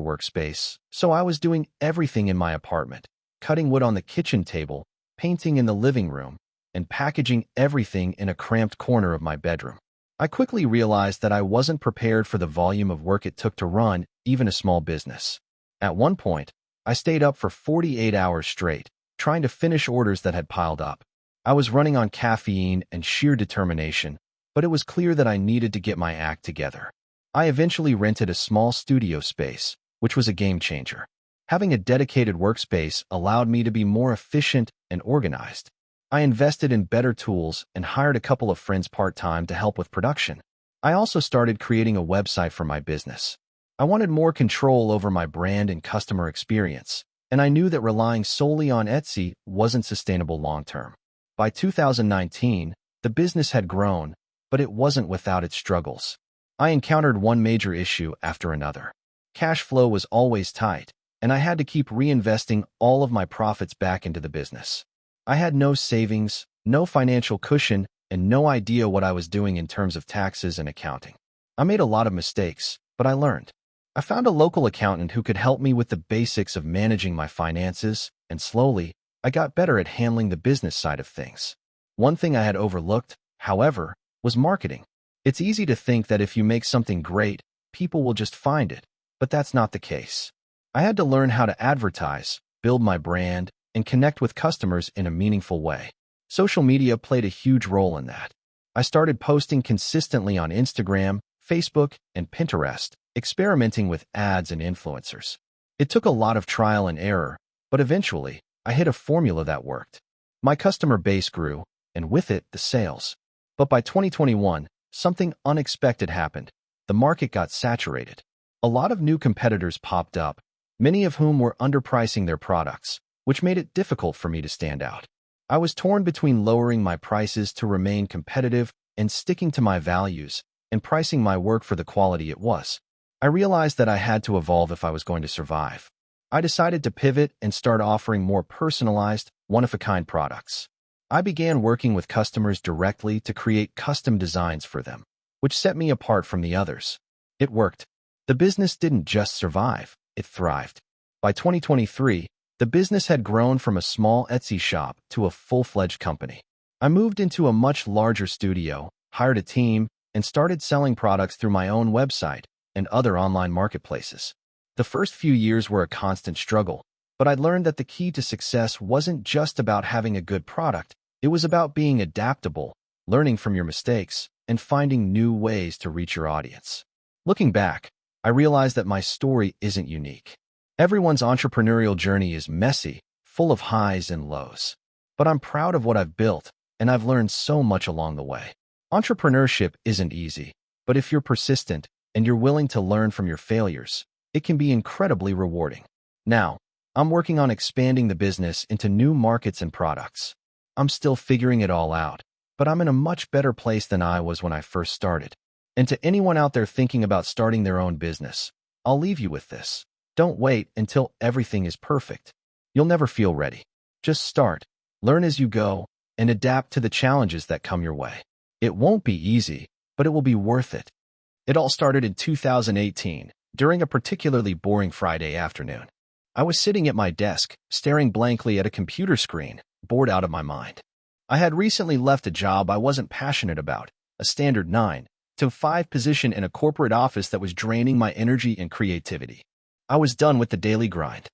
workspace, so I was doing everything in my apartment, cutting wood on the kitchen table, painting in the living room, and packaging everything in a cramped corner of my bedroom. I quickly realized that I wasn't prepared for the volume of work it took to run even a small business. At one point, I stayed up for 48 hours straight, trying to finish orders that had piled up. I was running on caffeine and sheer determination, but it was clear that I needed to get my act together. I eventually rented a small studio space, which was a game changer. Having a dedicated workspace allowed me to be more efficient and organized. I invested in better tools and hired a couple of friends part-time to help with production. I also started creating a website for my business. I wanted more control over my brand and customer experience, and I knew that relying solely on Etsy wasn't sustainable long-term. By 2019, the business had grown, but it wasn't without its struggles. I encountered one major issue after another. Cash flow was always tight, and I had to keep reinvesting all of my profits back into the business. I had no savings, no financial cushion, and no idea what I was doing in terms of taxes and accounting. I made a lot of mistakes, but I learned. I found a local accountant who could help me with the basics of managing my finances, and slowly, I got better at handling the business side of things. One thing I had overlooked, however, was marketing. It's easy to think that if you make something great, people will just find it, but that's not the case. I had to learn how to advertise, build my brand, and connect with customers in a meaningful way. Social media played a huge role in that. I started posting consistently on Instagram, Facebook, and Pinterest, experimenting with ads and influencers. It took a lot of trial and error, but eventually, I hit a formula that worked. My customer base grew, and with it, the sales. But by 2021, something unexpected happened. The market got saturated. A lot of new competitors popped up, many of whom were underpricing their products, which made it difficult for me to stand out. I was torn between lowering my prices to remain competitive and sticking to my values and pricing my work for the quality it was. I realized that I had to evolve if I was going to survive. I decided to pivot and start offering more personalized, one-of-a-kind products. I began working with customers directly to create custom designs for them, which set me apart from the others. It worked. The business didn't just survive, it thrived. By 2023, the business had grown from a small Etsy shop to a full-fledged company. I moved into a much larger studio, hired a team, and started selling products through my own website and other online marketplaces. The first few years were a constant struggle, but I learned that the key to success wasn't just about having a good product. It was about being adaptable, learning from your mistakes, and finding new ways to reach your audience. Looking back, I realized that my story isn't unique. Everyone's entrepreneurial journey is messy, full of highs and lows. But I'm proud of what I've built, and I've learned so much along the way. Entrepreneurship isn't easy, but if you're persistent and you're willing to learn from your failures, it can be incredibly rewarding. Now, I'm working on expanding the business into new markets and products. I'm still figuring it all out, but I'm in a much better place than I was when I first started. And to anyone out there thinking about starting their own business, I'll leave you with this. Don't wait until everything is perfect. You'll never feel ready. Just start, learn as you go, and adapt to the challenges that come your way. It won't be easy, but it will be worth it. It all started in 2018, during a particularly boring Friday afternoon. I was sitting at my desk, staring blankly at a computer screen, bored out of my mind. I had recently left a job I wasn't passionate about, a standard 9 to 5 position in a corporate office that was draining my energy and creativity. I was done with the daily grind.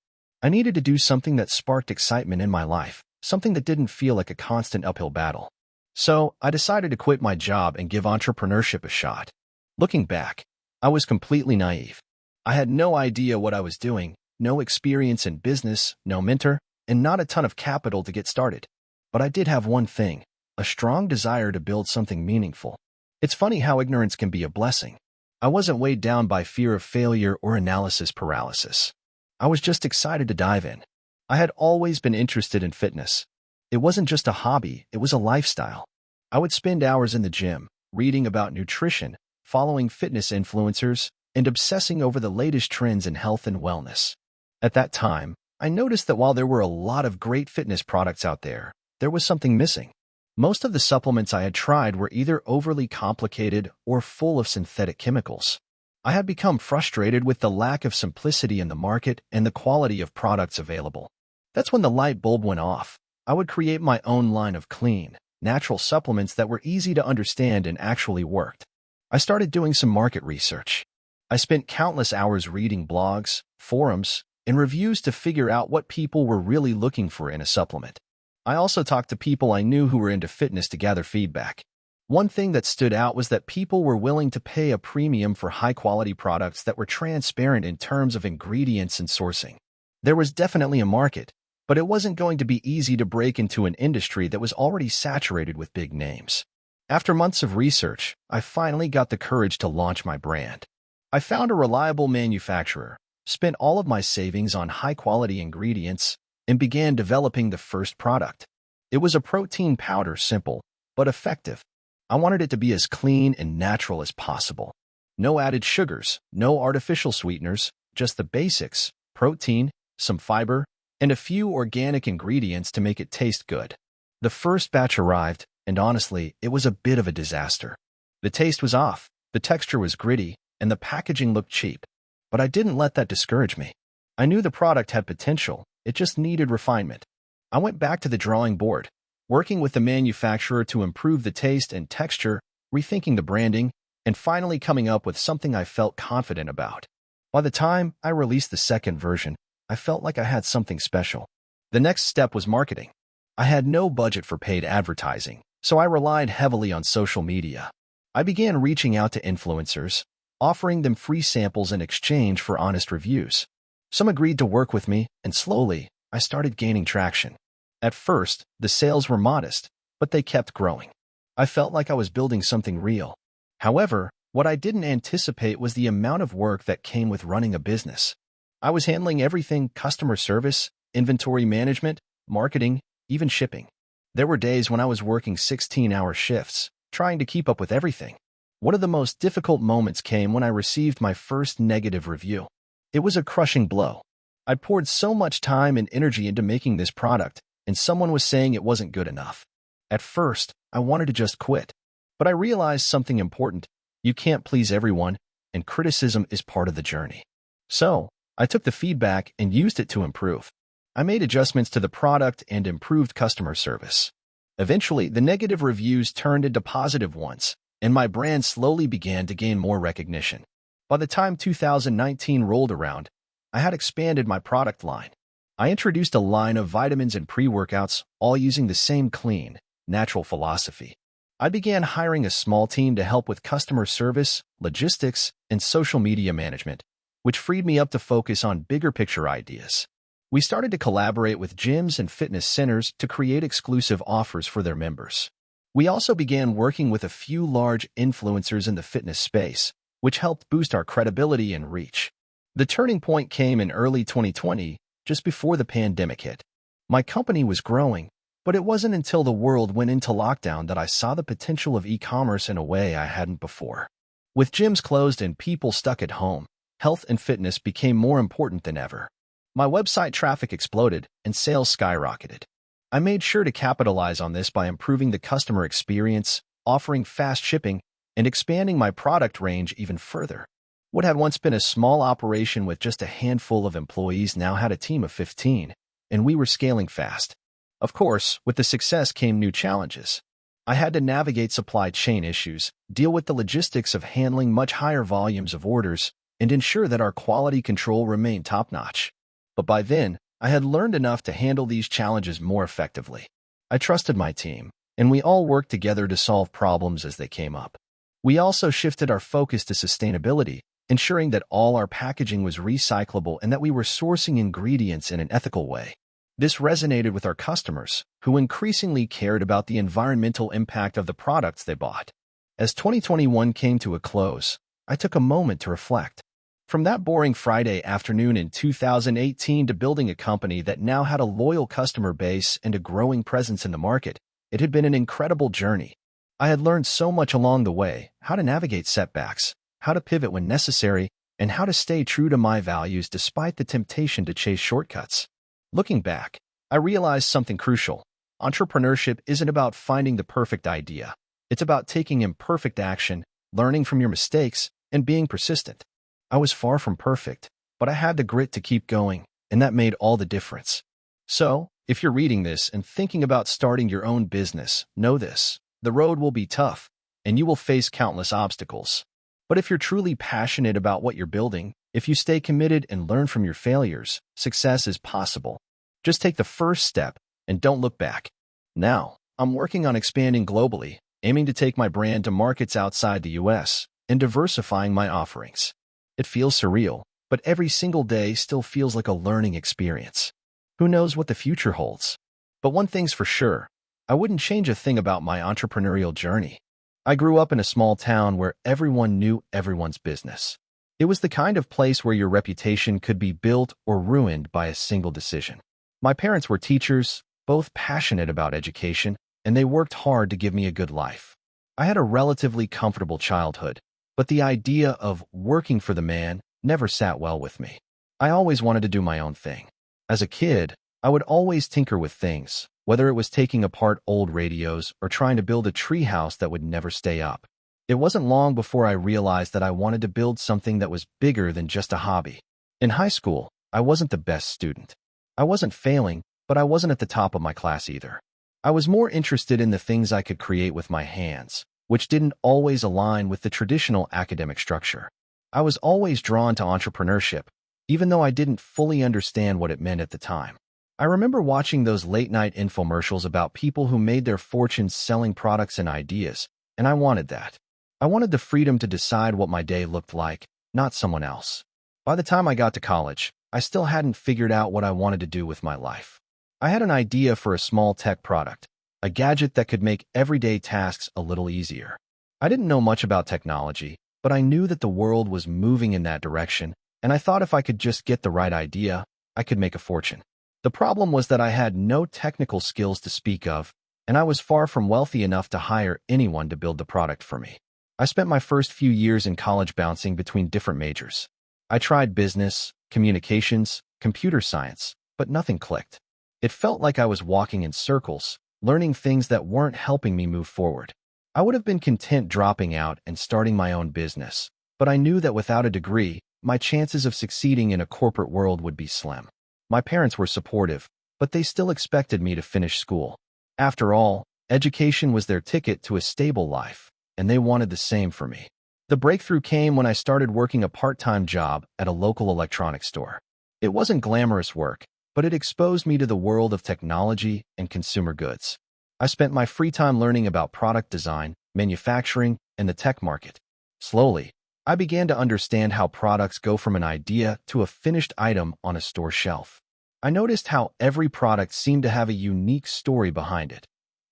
I needed to do something that sparked excitement in my life, something that didn't feel like a constant uphill battle. So I decided to quit my job and give entrepreneurship a shot. Looking back, I was completely naive. I had no idea what I was doing, no experience in business, no mentor, and not a ton of capital to get started. But I did have one thing, a strong desire to build something meaningful. It's funny how ignorance can be a blessing. I wasn't weighed down by fear of failure or analysis paralysis. I was just excited to dive in. I had always been interested in fitness. It wasn't just a hobby, it was a lifestyle. I would spend hours in the gym, reading about nutrition, following fitness influencers, and obsessing over the latest trends in health and wellness. At that time, I noticed that while there were a lot of great fitness products out there, there was something missing. Most of the supplements I had tried were either overly complicated or full of synthetic chemicals. I had become frustrated with the lack of simplicity in the market and the quality of products available. That's when the light bulb went off. I would create my own line of clean, natural supplements that were easy to understand and actually worked. I started doing some market research. I spent countless hours reading blogs, forums, and reviews to figure out what people were really looking for in a supplement. I also talked to people I knew who were into fitness to gather feedback. One thing that stood out was that people were willing to pay a premium for high-quality products that were transparent in terms of ingredients and sourcing. There was definitely a market, but it wasn't going to be easy to break into an industry that was already saturated with big names. After months of research, I finally got the courage to launch my brand. I found a reliable manufacturer, spent all of my savings on high-quality ingredients, and began developing the first product. It was a protein powder, simple but effective. I wanted it to be as clean and natural as possible. No added sugars, no artificial sweeteners, just the basics, protein, some fiber, and a few organic ingredients to make it taste good. The first batch arrived, and honestly, it was a bit of a disaster. The taste was off, the texture was gritty, and the packaging looked cheap. But I didn't let that discourage me. I knew the product had potential, it just needed refinement. I went back to the drawing board, working with the manufacturer to improve the taste and texture, rethinking the branding, and finally coming up with something I felt confident about. By the time I released the second version, I felt like I had something special. The next step was marketing. I had no budget for paid advertising, so I relied heavily on social media. I began reaching out to influencers, offering them free samples in exchange for honest reviews. Some agreed to work with me, and slowly, I started gaining traction. At first, the sales were modest, but they kept growing. I felt like I was building something real. However, what I didn't anticipate was the amount of work that came with running a business. I was handling everything: customer service, inventory management, marketing, even shipping. There were days when I was working 16-hour shifts, trying to keep up with everything. One of the most difficult moments came when I received my first negative review. It was a crushing blow. I poured so much time and energy into making this product, and someone was saying it wasn't good enough. At first, I wanted to just quit. But I realized something important: you can't please everyone, and criticism is part of the journey. So, I took the feedback and used it to improve. I made adjustments to the product and improved customer service. Eventually, the negative reviews turned into positive ones, and my brand slowly began to gain more recognition. By the time 2019 rolled around, I had expanded my product line. I introduced a line of vitamins and pre-workouts, all using the same clean, natural philosophy. I began hiring a small team to help with customer service, logistics, and social media management, which freed me up to focus on bigger picture ideas. We started to collaborate with gyms and fitness centers to create exclusive offers for their members. We also began working with a few large influencers in the fitness space, which helped boost our credibility and reach. The turning point came in early 2020, just before the pandemic hit. My company was growing, but it wasn't until the world went into lockdown that I saw the potential of e-commerce in a way I hadn't before. With gyms closed and people stuck at home, health and fitness became more important than ever. My website traffic exploded and sales skyrocketed. I made sure to capitalize on this by improving the customer experience, offering fast shipping, and expanding my product range even further. What had once been a small operation with just a handful of employees now had a team of 15, and we were scaling fast. Of course, with the success came new challenges. I had to navigate supply chain issues, deal with the logistics of handling much higher volumes of orders, and ensure that our quality control remained top-notch. But by then, I had learned enough to handle these challenges more effectively. I trusted my team, and we all worked together to solve problems as they came up. We also shifted our focus to sustainability, ensuring that all our packaging was recyclable and that we were sourcing ingredients in an ethical way. This resonated with our customers, who increasingly cared about the environmental impact of the products they bought. As 2021 came to a close, I took a moment to reflect. From that boring Friday afternoon in 2018 to building a company that now had a loyal customer base and a growing presence in the market, it had been an incredible journey. I had learned so much along the way: how to navigate setbacks, how to pivot when necessary, and how to stay true to my values despite the temptation to chase shortcuts. Looking back, I realized something crucial. Entrepreneurship isn't about finding the perfect idea. It's about taking imperfect action, learning from your mistakes, and being persistent. I was far from perfect, but I had the grit to keep going, and that made all the difference. So, if you're reading this and thinking about starting your own business, know this: the road will be tough, and you will face countless obstacles. But if you're truly passionate about what you're building, if you stay committed and learn from your failures, success is possible. Just take the first step and don't look back. Now, I'm working on expanding globally, aiming to take my brand to markets outside the US and diversifying my offerings. It feels surreal, but every single day still feels like a learning experience. Who knows what the future holds? But one thing's for sure: I wouldn't change a thing about my entrepreneurial journey. I grew up in a small town where everyone knew everyone's business. It was the kind of place where your reputation could be built or ruined by a single decision. My parents were teachers, both passionate about education, and they worked hard to give me a good life. I had a relatively comfortable childhood, but the idea of working for the man never sat well with me. I always wanted to do my own thing. As a kid, I would always tinker with things, whether it was taking apart old radios or trying to build a treehouse that would never stay up. It wasn't long before I realized that I wanted to build something that was bigger than just a hobby. In high school, I wasn't the best student. I wasn't failing, but I wasn't at the top of my class either. I was more interested in the things I could create with my hands, which didn't always align with the traditional academic structure. I was always drawn to entrepreneurship, even though I didn't fully understand what it meant at the time. I remember watching those late-night infomercials about people who made their fortunes selling products and ideas, and I wanted that. I wanted the freedom to decide what my day looked like, not someone else. By the time I got to college, I still hadn't figured out what I wanted to do with my life. I had an idea for a small tech product, a gadget that could make everyday tasks a little easier. I didn't know much about technology, but I knew that the world was moving in that direction, and I thought if I could just get the right idea, I could make a fortune. The problem was that I had no technical skills to speak of, and I was far from wealthy enough to hire anyone to build the product for me. I spent my first few years in college bouncing between different majors. I tried business, communications, computer science, but nothing clicked. It felt like I was walking in circles, learning things that weren't helping me move forward. I would have been content dropping out and starting my own business, but I knew that without a degree, my chances of succeeding in a corporate world would be slim. My parents were supportive, but they still expected me to finish school. After all, education was their ticket to a stable life, and they wanted the same for me. The breakthrough came when I started working a part-time job at a local electronics store. It wasn't glamorous work, but it exposed me to the world of technology and consumer goods. I spent my free time learning about product design, manufacturing, and the tech market. Slowly, I began to understand how products go from an idea to a finished item on a store shelf. I noticed how every product seemed to have a unique story behind it.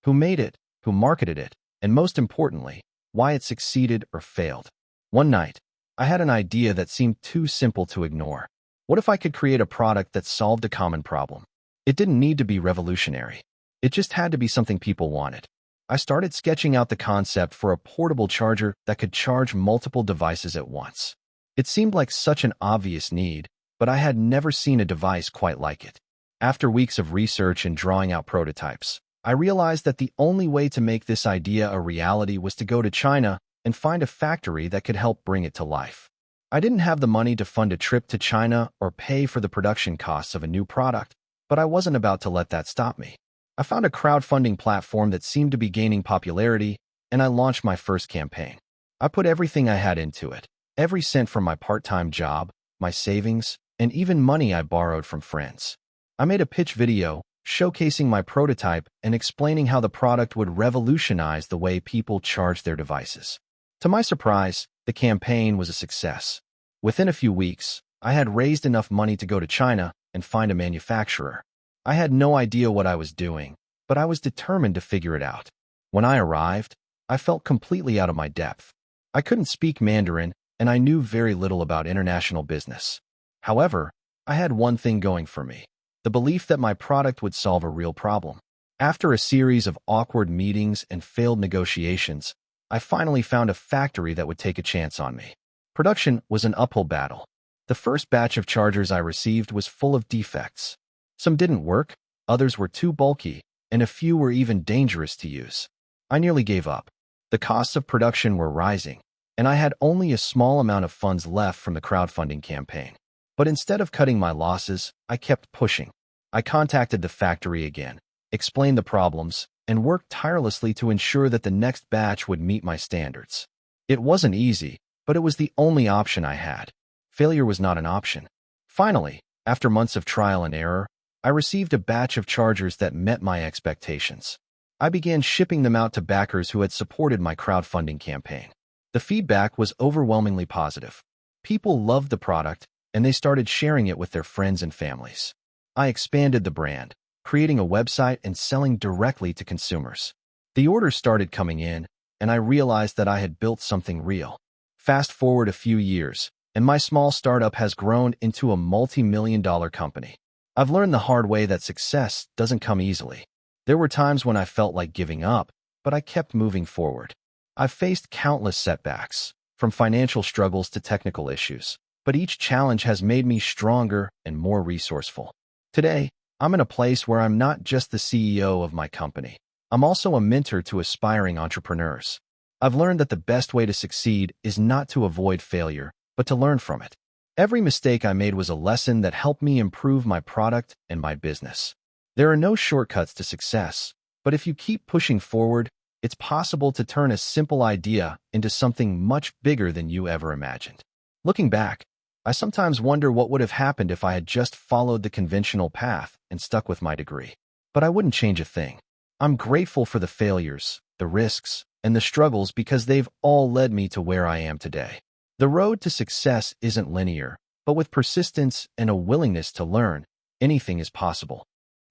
Who made it, who marketed it, and most importantly, why it succeeded or failed. One night, I had an idea that seemed too simple to ignore. What if I could create a product that solved a common problem? It didn't need to be revolutionary. It just had to be something people wanted. I started sketching out the concept for a portable charger that could charge multiple devices at once. It seemed like such an obvious need, but I had never seen a device quite like it. After weeks of research and drawing out prototypes, I realized that the only way to make this idea a reality was to go to China and find a factory that could help bring it to life. I didn't have the money to fund a trip to China or pay for the production costs of a new product, but I wasn't about to let that stop me. I found a crowdfunding platform that seemed to be gaining popularity, and I launched my first campaign. I put everything I had into it, every cent from my part-time job, my savings, and even money I borrowed from friends. I made a pitch video showcasing my prototype and explaining how the product would revolutionize the way people charge their devices. To my surprise, the campaign was a success. Within a few weeks, I had raised enough money to go to China and find a manufacturer. I had no idea what I was doing, but I was determined to figure it out. When I arrived, I felt completely out of my depth. I couldn't speak Mandarin, and I knew very little about international business. However, I had one thing going for me: the belief that my product would solve a real problem. After a series of awkward meetings and failed negotiations, I finally found a factory that would take a chance on me. Production was an uphill battle. The first batch of chargers I received was full of defects. Some didn't work, others were too bulky, and a few were even dangerous to use. I nearly gave up. The costs of production were rising, and I had only a small amount of funds left from the crowdfunding campaign. But instead of cutting my losses, I kept pushing. I contacted the factory again, explained the problems, and worked tirelessly to ensure that the next batch would meet my standards. It wasn't easy, but it was the only option I had. Failure was not an option. Finally, after months of trial and error, I received a batch of chargers that met my expectations. I began shipping them out to backers who had supported my crowdfunding campaign. The feedback was overwhelmingly positive. People loved the product, and they started sharing it with their friends and families. I expanded the brand, creating a website and selling directly to consumers. The orders started coming in, and I realized that I had built something real. Fast forward a few years, and my small startup has grown into a multi-million-dollar company. I've learned the hard way that success doesn't come easily. There were times when I felt like giving up, but I kept moving forward. I've faced countless setbacks, from financial struggles to technical issues, but each challenge has made me stronger and more resourceful. Today, I'm in a place where I'm not just the CEO of my company. I'm also a mentor to aspiring entrepreneurs. I've learned that the best way to succeed is not to avoid failure, but to learn from it. Every mistake I made was a lesson that helped me improve my product and my business. There are no shortcuts to success, but if you keep pushing forward, it's possible to turn a simple idea into something much bigger than you ever imagined. Looking back, I sometimes wonder what would have happened if I had just followed the conventional path and stuck with my degree. But I wouldn't change a thing. I'm grateful for the failures, the risks, and the struggles because they've all led me to where I am today. The road to success isn't linear, but with persistence and a willingness to learn, anything is possible.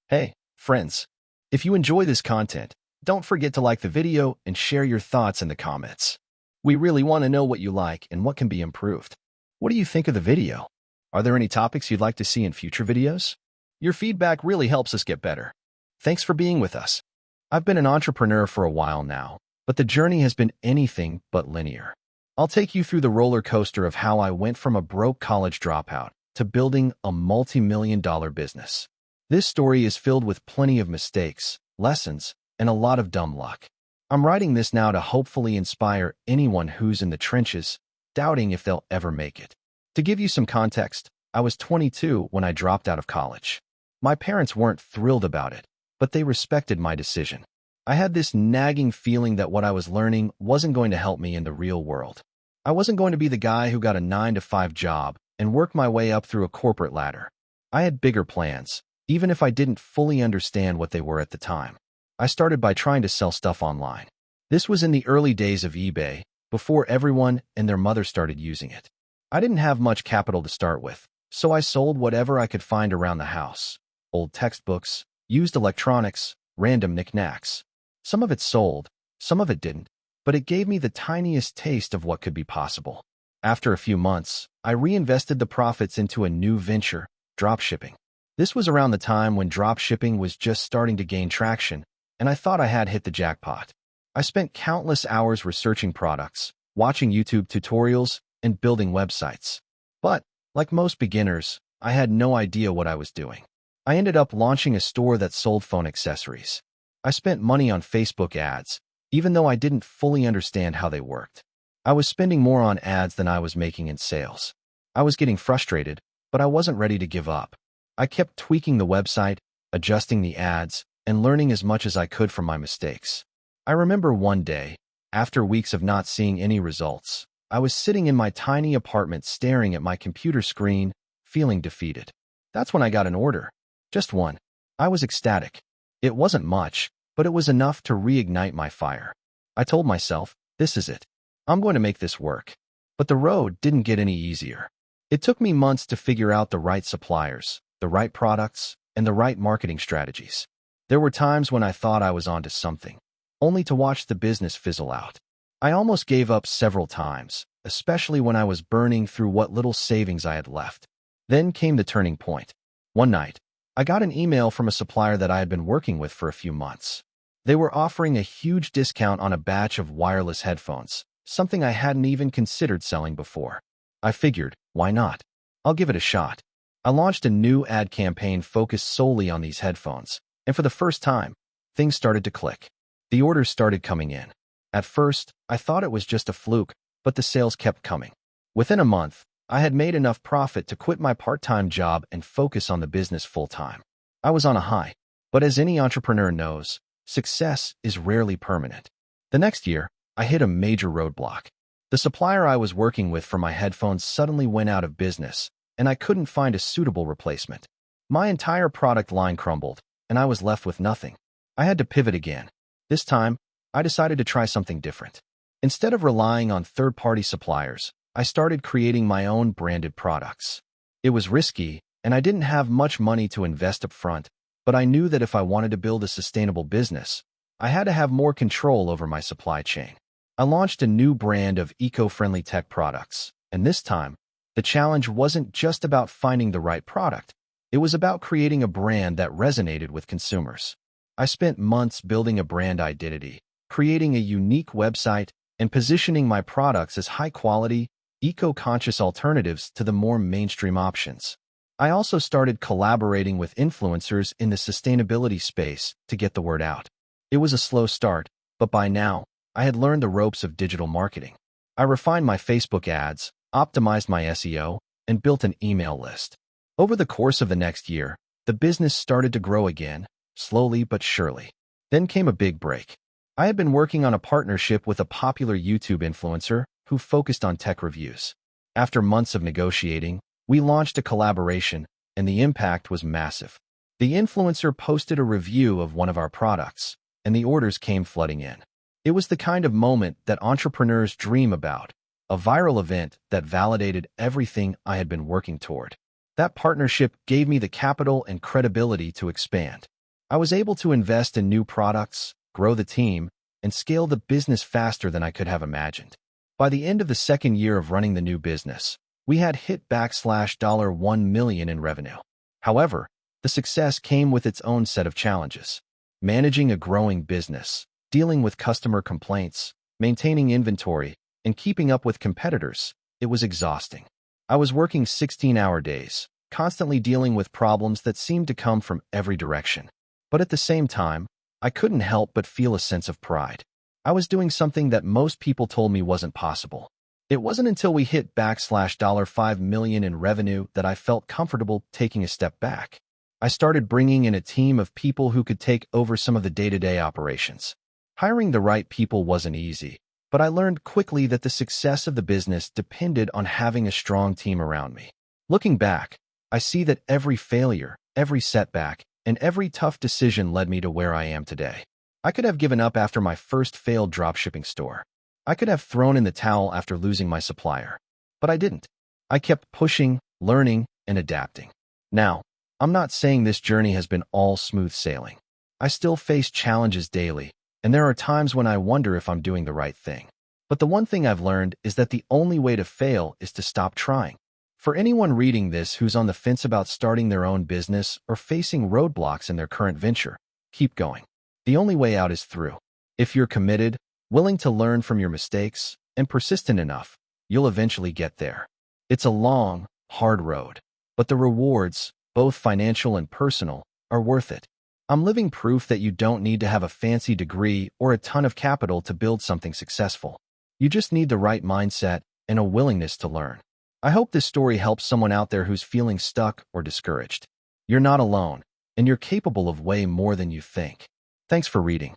Hey, friends, if you enjoy this content, don't forget to like the video and share your thoughts in the comments. We really want to know what you like and what can be improved. What do you think of the video? Are there any topics you'd like to see in future videos? Your feedback really helps us get better. Thanks for being with us. I've been an entrepreneur for a while now, but the journey has been anything but linear. I'll take you through the roller coaster of how I went from a broke college dropout to building a multi-million-dollar business. This story is filled with plenty of mistakes, lessons, and a lot of dumb luck. I'm writing this now to hopefully inspire anyone who's in the trenches, doubting if they'll ever make it. To give you some context, I was 22 when I dropped out of college. My parents weren't thrilled about it, but they respected my decision. I had this nagging feeling that what I was learning wasn't going to help me in the real world. I wasn't going to be the guy who got a 9-to-5 job and worked my way up through a corporate ladder. I had bigger plans, even if I didn't fully understand what they were at the time. I started by trying to sell stuff online. This was in the early days of eBay, before everyone and their mother started using it. I didn't have much capital to start with, so I sold whatever I could find around the house. Old textbooks, used electronics, random knickknacks. Some of it sold, some of it didn't, but it gave me the tiniest taste of what could be possible. After a few months, I reinvested the profits into a new venture, dropshipping. This was around the time when dropshipping was just starting to gain traction, and I thought I had hit the jackpot. I spent countless hours researching products, watching YouTube tutorials, and building websites. But, like most beginners, I had no idea what I was doing. I ended up launching a store that sold phone accessories. I spent money on Facebook ads, even though I didn't fully understand how they worked. I was spending more on ads than I was making in sales. I was getting frustrated, but I wasn't ready to give up. I kept tweaking the website, adjusting the ads, and learning as much as I could from my mistakes. I remember one day, after weeks of not seeing any results, I was sitting in my tiny apartment staring at my computer screen, feeling defeated. That's when I got an order. Just one. I was ecstatic. It wasn't much, but it was enough to reignite my fire. I told myself, this is it. I'm going to make this work. But the road didn't get any easier. It took me months to figure out the right suppliers, the right products, and the right marketing strategies. There were times when I thought I was onto something, only to watch the business fizzle out. I almost gave up several times, especially when I was burning through what little savings I had left. Then came the turning point. One night, I got an email from a supplier that I had been working with for a few months. They were offering a huge discount on a batch of wireless headphones, something I hadn't even considered selling before. I figured, why not? I'll give it a shot. I launched a new ad campaign focused solely on these headphones, and for the first time, things started to click. The orders started coming in. At first, I thought it was just a fluke, but the sales kept coming. Within a month, I had made enough profit to quit my part-time job and focus on the business full-time. I was on a high, but as any entrepreneur knows, success is rarely permanent. The next year, I hit a major roadblock. The supplier I was working with for my headphones suddenly went out of business, and I couldn't find a suitable replacement. My entire product line crumbled, and I was left with nothing. I had to pivot again. This time, I decided to try something different. Instead of relying on third-party suppliers, I started creating my own branded products. It was risky, and I didn't have much money to invest up front, but I knew that if I wanted to build a sustainable business, I had to have more control over my supply chain. I launched a new brand of eco-friendly tech products, and this time, the challenge wasn't just about finding the right product. It was about creating a brand that resonated with consumers. I spent months building a brand identity, creating a unique website, and positioning my products as high-quality, eco-conscious alternatives to the more mainstream options. I also started collaborating with influencers in the sustainability space to get the word out. It was a slow start, but by now, I had learned the ropes of digital marketing. I refined my Facebook ads, optimized my SEO, and built an email list. Over the course of the next year, the business started to grow again, slowly but surely. Then came a big break. I had been working on a partnership with a popular YouTube influencer who focused on tech reviews. After months of negotiating, we launched a collaboration, and the impact was massive. The influencer posted a review of one of our products, and the orders came flooding in. It was the kind of moment that entrepreneurs dream about, a viral event that validated everything I had been working toward. That partnership gave me the capital and credibility to expand. I was able to invest in new products, grow the team, and scale the business faster than I could have imagined. By the end of the second year of running the new business, we had hit $1 million in revenue. However, the success came with its own set of challenges. Managing a growing business, dealing with customer complaints, maintaining inventory, and keeping up with competitors, it was exhausting. I was working 16-hour days, constantly dealing with problems that seemed to come from every direction. But at the same time, I couldn't help but feel a sense of pride. I was doing something that most people told me wasn't possible. It wasn't until we hit $5 million in revenue that I felt comfortable taking a step back. I started bringing in a team of people who could take over some of the day-to-day operations. Hiring the right people wasn't easy, but I learned quickly that the success of the business depended on having a strong team around me. Looking back, I see that every failure, every setback, and every tough decision led me to where I am today. I could have given up after my first failed dropshipping store. I could have thrown in the towel after losing my supplier. But I didn't. I kept pushing, learning, and adapting. Now, I'm not saying this journey has been all smooth sailing. I still face challenges daily, and there are times when I wonder if I'm doing the right thing. But the one thing I've learned is that the only way to fail is to stop trying. For anyone reading this who's on the fence about starting their own business or facing roadblocks in their current venture, keep going. The only way out is through. If you're committed, willing to learn from your mistakes, and persistent enough, you'll eventually get there. It's a long, hard road, but the rewards, both financial and personal, are worth it. I'm living proof that you don't need to have a fancy degree or a ton of capital to build something successful. You just need the right mindset and a willingness to learn. I hope this story helps someone out there who's feeling stuck or discouraged. You're not alone, and you're capable of way more than you think. Thanks for reading.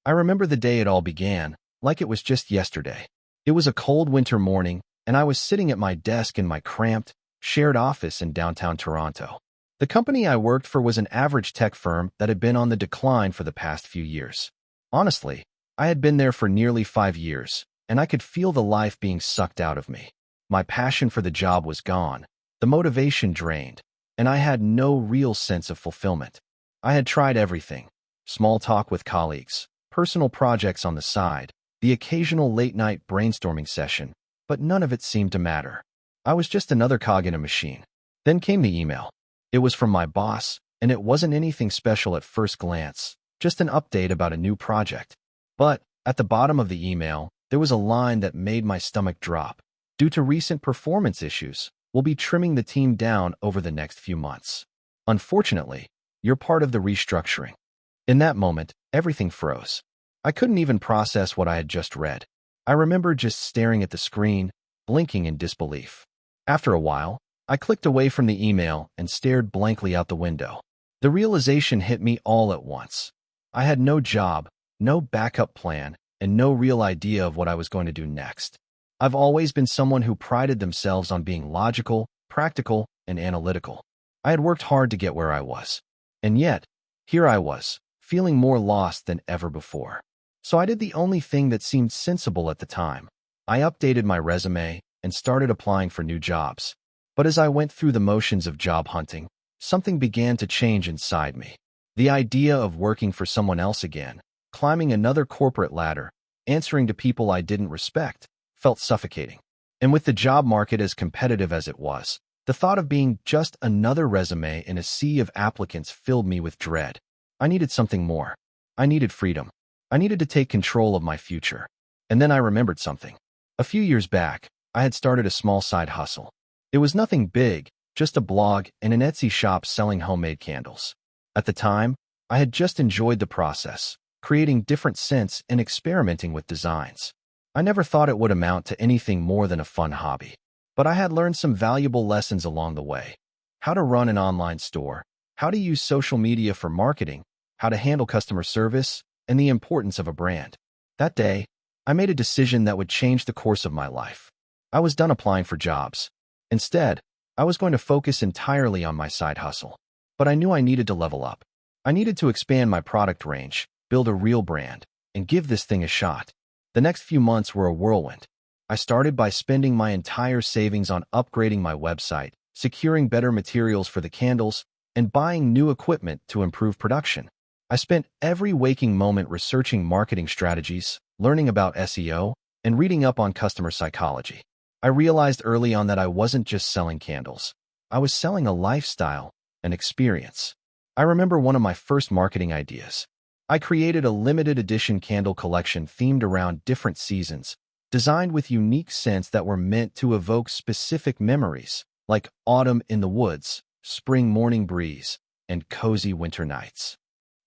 I remember the day it all began, like it was just yesterday. It was a cold winter morning, and I was sitting at my desk in my cramped, shared office in downtown Toronto. The company I worked for was an average tech firm that had been on the decline for the past few years. Honestly, I had been there for nearly 5 years, and I could feel the life being sucked out of me. My passion for the job was gone, the motivation drained, and I had no real sense of fulfillment. I had tried everything: small talk with colleagues, personal projects on the side, the occasional late-night brainstorming session, but none of it seemed to matter. I was just another cog in a machine. Then came the email. It was from my boss, and it wasn't anything special at first glance, just an update about a new project. But at the bottom of the email, there was a line that made my stomach drop. Due to recent performance issues, we'll be trimming the team down over the next few months. Unfortunately, you're part of the restructuring. In that moment, everything froze. I couldn't even process what I had just read. I remember just staring at the screen, blinking in disbelief. After a while, I clicked away from the email and stared blankly out the window. The realization hit me all at once. I had no job, no backup plan, and no real idea of what I was going to do next. I've always been someone who prided themselves on being logical, practical, and analytical. I had worked hard to get where I was. And yet, here I was, feeling more lost than ever before. So I did the only thing that seemed sensible at the time. I updated my resume and started applying for new jobs. But as I went through the motions of job hunting, something began to change inside me. The idea of working for someone else again, climbing another corporate ladder, answering to people I didn't respect, felt suffocating. And with the job market as competitive as it was, the thought of being just another resume in a sea of applicants filled me with dread. I needed something more. I needed freedom. I needed to take control of my future. And then I remembered something. A few years back, I had started a small side hustle. It was nothing big, just a blog and an Etsy shop selling homemade candles. At the time, I had just enjoyed the process, creating different scents and experimenting with designs. I never thought it would amount to anything more than a fun hobby. But I had learned some valuable lessons along the way. How to run an online store, how to use social media for marketing, how to handle customer service, and the importance of a brand. That day, I made a decision that would change the course of my life. I was done applying for jobs. Instead, I was going to focus entirely on my side hustle. But I knew I needed to level up. I needed to expand my product range, build a real brand, and give this thing a shot. The next few months were a whirlwind. I started by spending my entire savings on upgrading my website, securing better materials for the candles, and buying new equipment to improve production. I spent every waking moment researching marketing strategies, learning about SEO, and reading up on customer psychology. I realized early on that I wasn't just selling candles. I was selling a lifestyle, an experience. I remember one of my first marketing ideas. I created a limited edition candle collection themed around different seasons, designed with unique scents that were meant to evoke specific memories, like autumn in the woods, spring morning breeze, and cozy winter nights.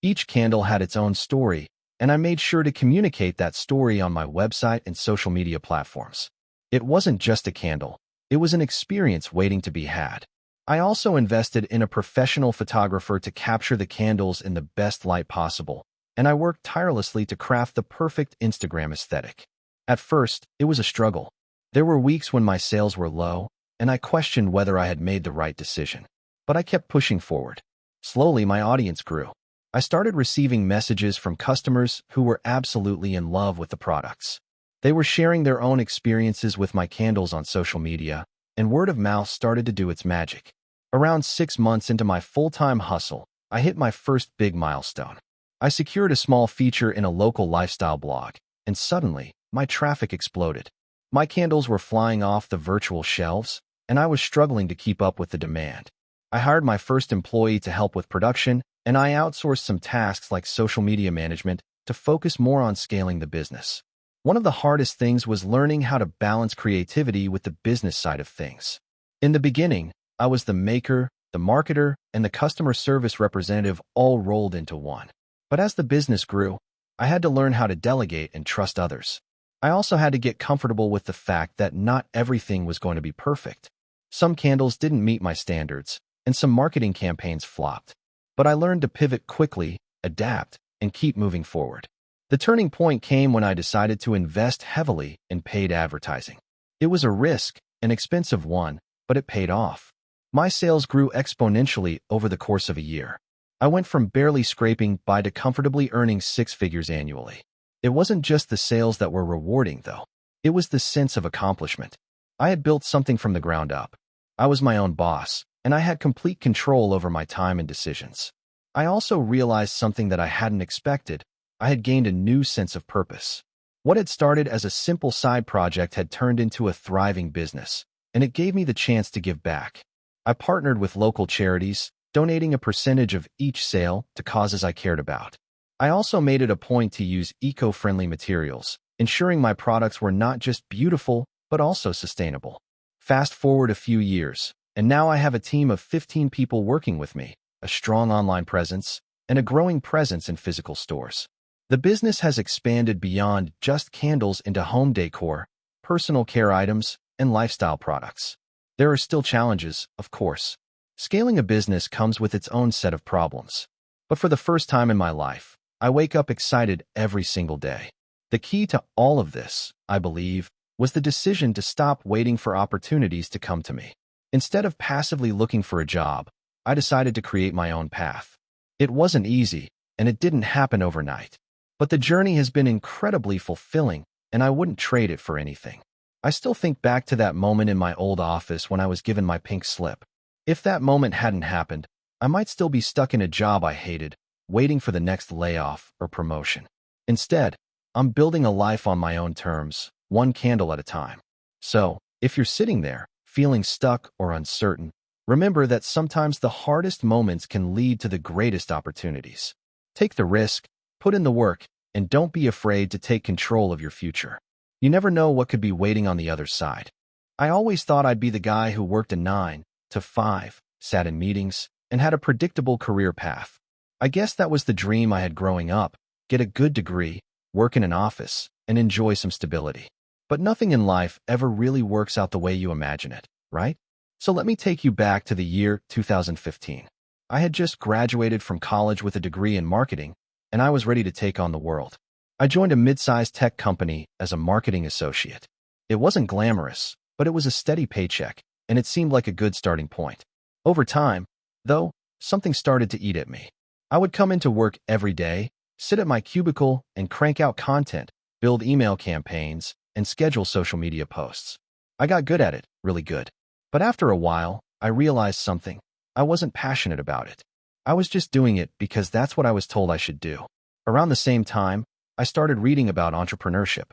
Each candle had its own story, and I made sure to communicate that story on my website and social media platforms. It wasn't just a candle, it was an experience waiting to be had. I also invested in a professional photographer to capture the candles in the best light possible, and I worked tirelessly to craft the perfect Instagram aesthetic. At first, it was a struggle. There were weeks when my sales were low, and I questioned whether I had made the right decision. but I kept pushing forward. Slowly, my audience grew. I started receiving messages from customers who were absolutely in love with the products. They were sharing their own experiences with my candles on social media, and word of mouth started to do its magic. Around 6 months into my full-time hustle, I hit my first big milestone. I secured a small feature in a local lifestyle blog, and suddenly, my traffic exploded. My candles were flying off the virtual shelves, and I was struggling to keep up with the demand. I hired my first employee to help with production, and I outsourced some tasks like social media management to focus more on scaling the business. One of the hardest things was learning how to balance creativity with the business side of things. In the beginning, I was the maker, the marketer, and the customer service representative all rolled into one. But as the business grew, I had to learn how to delegate and trust others. I also had to get comfortable with the fact that not everything was going to be perfect. Some candles didn't meet my standards, and some marketing campaigns flopped. But I learned to pivot quickly, adapt, and keep moving forward. The turning point came when I decided to invest heavily in paid advertising. It was a risk, an expensive one, but it paid off. My sales grew exponentially over the course of a year. I went from barely scraping by to comfortably earning 6 figures annually. It wasn't just the sales that were rewarding, though. It was the sense of accomplishment. I had built something from the ground up. I was my own boss, and I had complete control over my time and decisions. I also realized something that I hadn't expected. I had gained a new sense of purpose. What had started as a simple side project had turned into a thriving business, and it gave me the chance to give back. I partnered with local charities, donating a percentage of each sale to causes I cared about. I also made it a point to use eco-friendly materials, ensuring my products were not just beautiful, but also sustainable. Fast forward a few years, and now I have a team of 15 people working with me, a strong online presence, and a growing presence in physical stores. The business has expanded beyond just candles into home decor, personal care items, and lifestyle products. There are still challenges, of course. Scaling a business comes with its own set of problems. But for the first time in my life, I wake up excited every single day. The key to all of this, I believe, was the decision to stop waiting for opportunities to come to me. Instead of passively looking for a job, I decided to create my own path. It wasn't easy, and it didn't happen overnight. But the journey has been incredibly fulfilling, and I wouldn't trade it for anything. I still think back to that moment in my old office when I was given my pink slip. If that moment hadn't happened, I might still be stuck in a job I hated, waiting for the next layoff or promotion. Instead, I'm building a life on my own terms, one candle at a time. So, if you're sitting there, feeling stuck or uncertain, remember that sometimes the hardest moments can lead to the greatest opportunities. Take the risk, put in the work, and don't be afraid to take control of your future. You never know what could be waiting on the other side. I always thought I'd be the guy who worked a 9 to 5, sat in meetings, and had a predictable career path. I guess that was the dream I had growing up, get a good degree, work in an office, and enjoy some stability. But nothing in life ever really works out the way you imagine it, right? So let me take you back to the year 2015. I had just graduated from college with a degree in marketing, and I was ready to take on the world. I joined a mid-sized tech company as a marketing associate. It wasn't glamorous, but it was a steady paycheck, and it seemed like a good starting point. Over time, though, something started to eat at me. I would come into work every day, sit at my cubicle, and crank out content, build email campaigns, and schedule social media posts. I got good at it, really good. But after a while, I realized something. I wasn't passionate about it. I was just doing it because that's what I was told I should do. Around the same time, I started reading about entrepreneurship.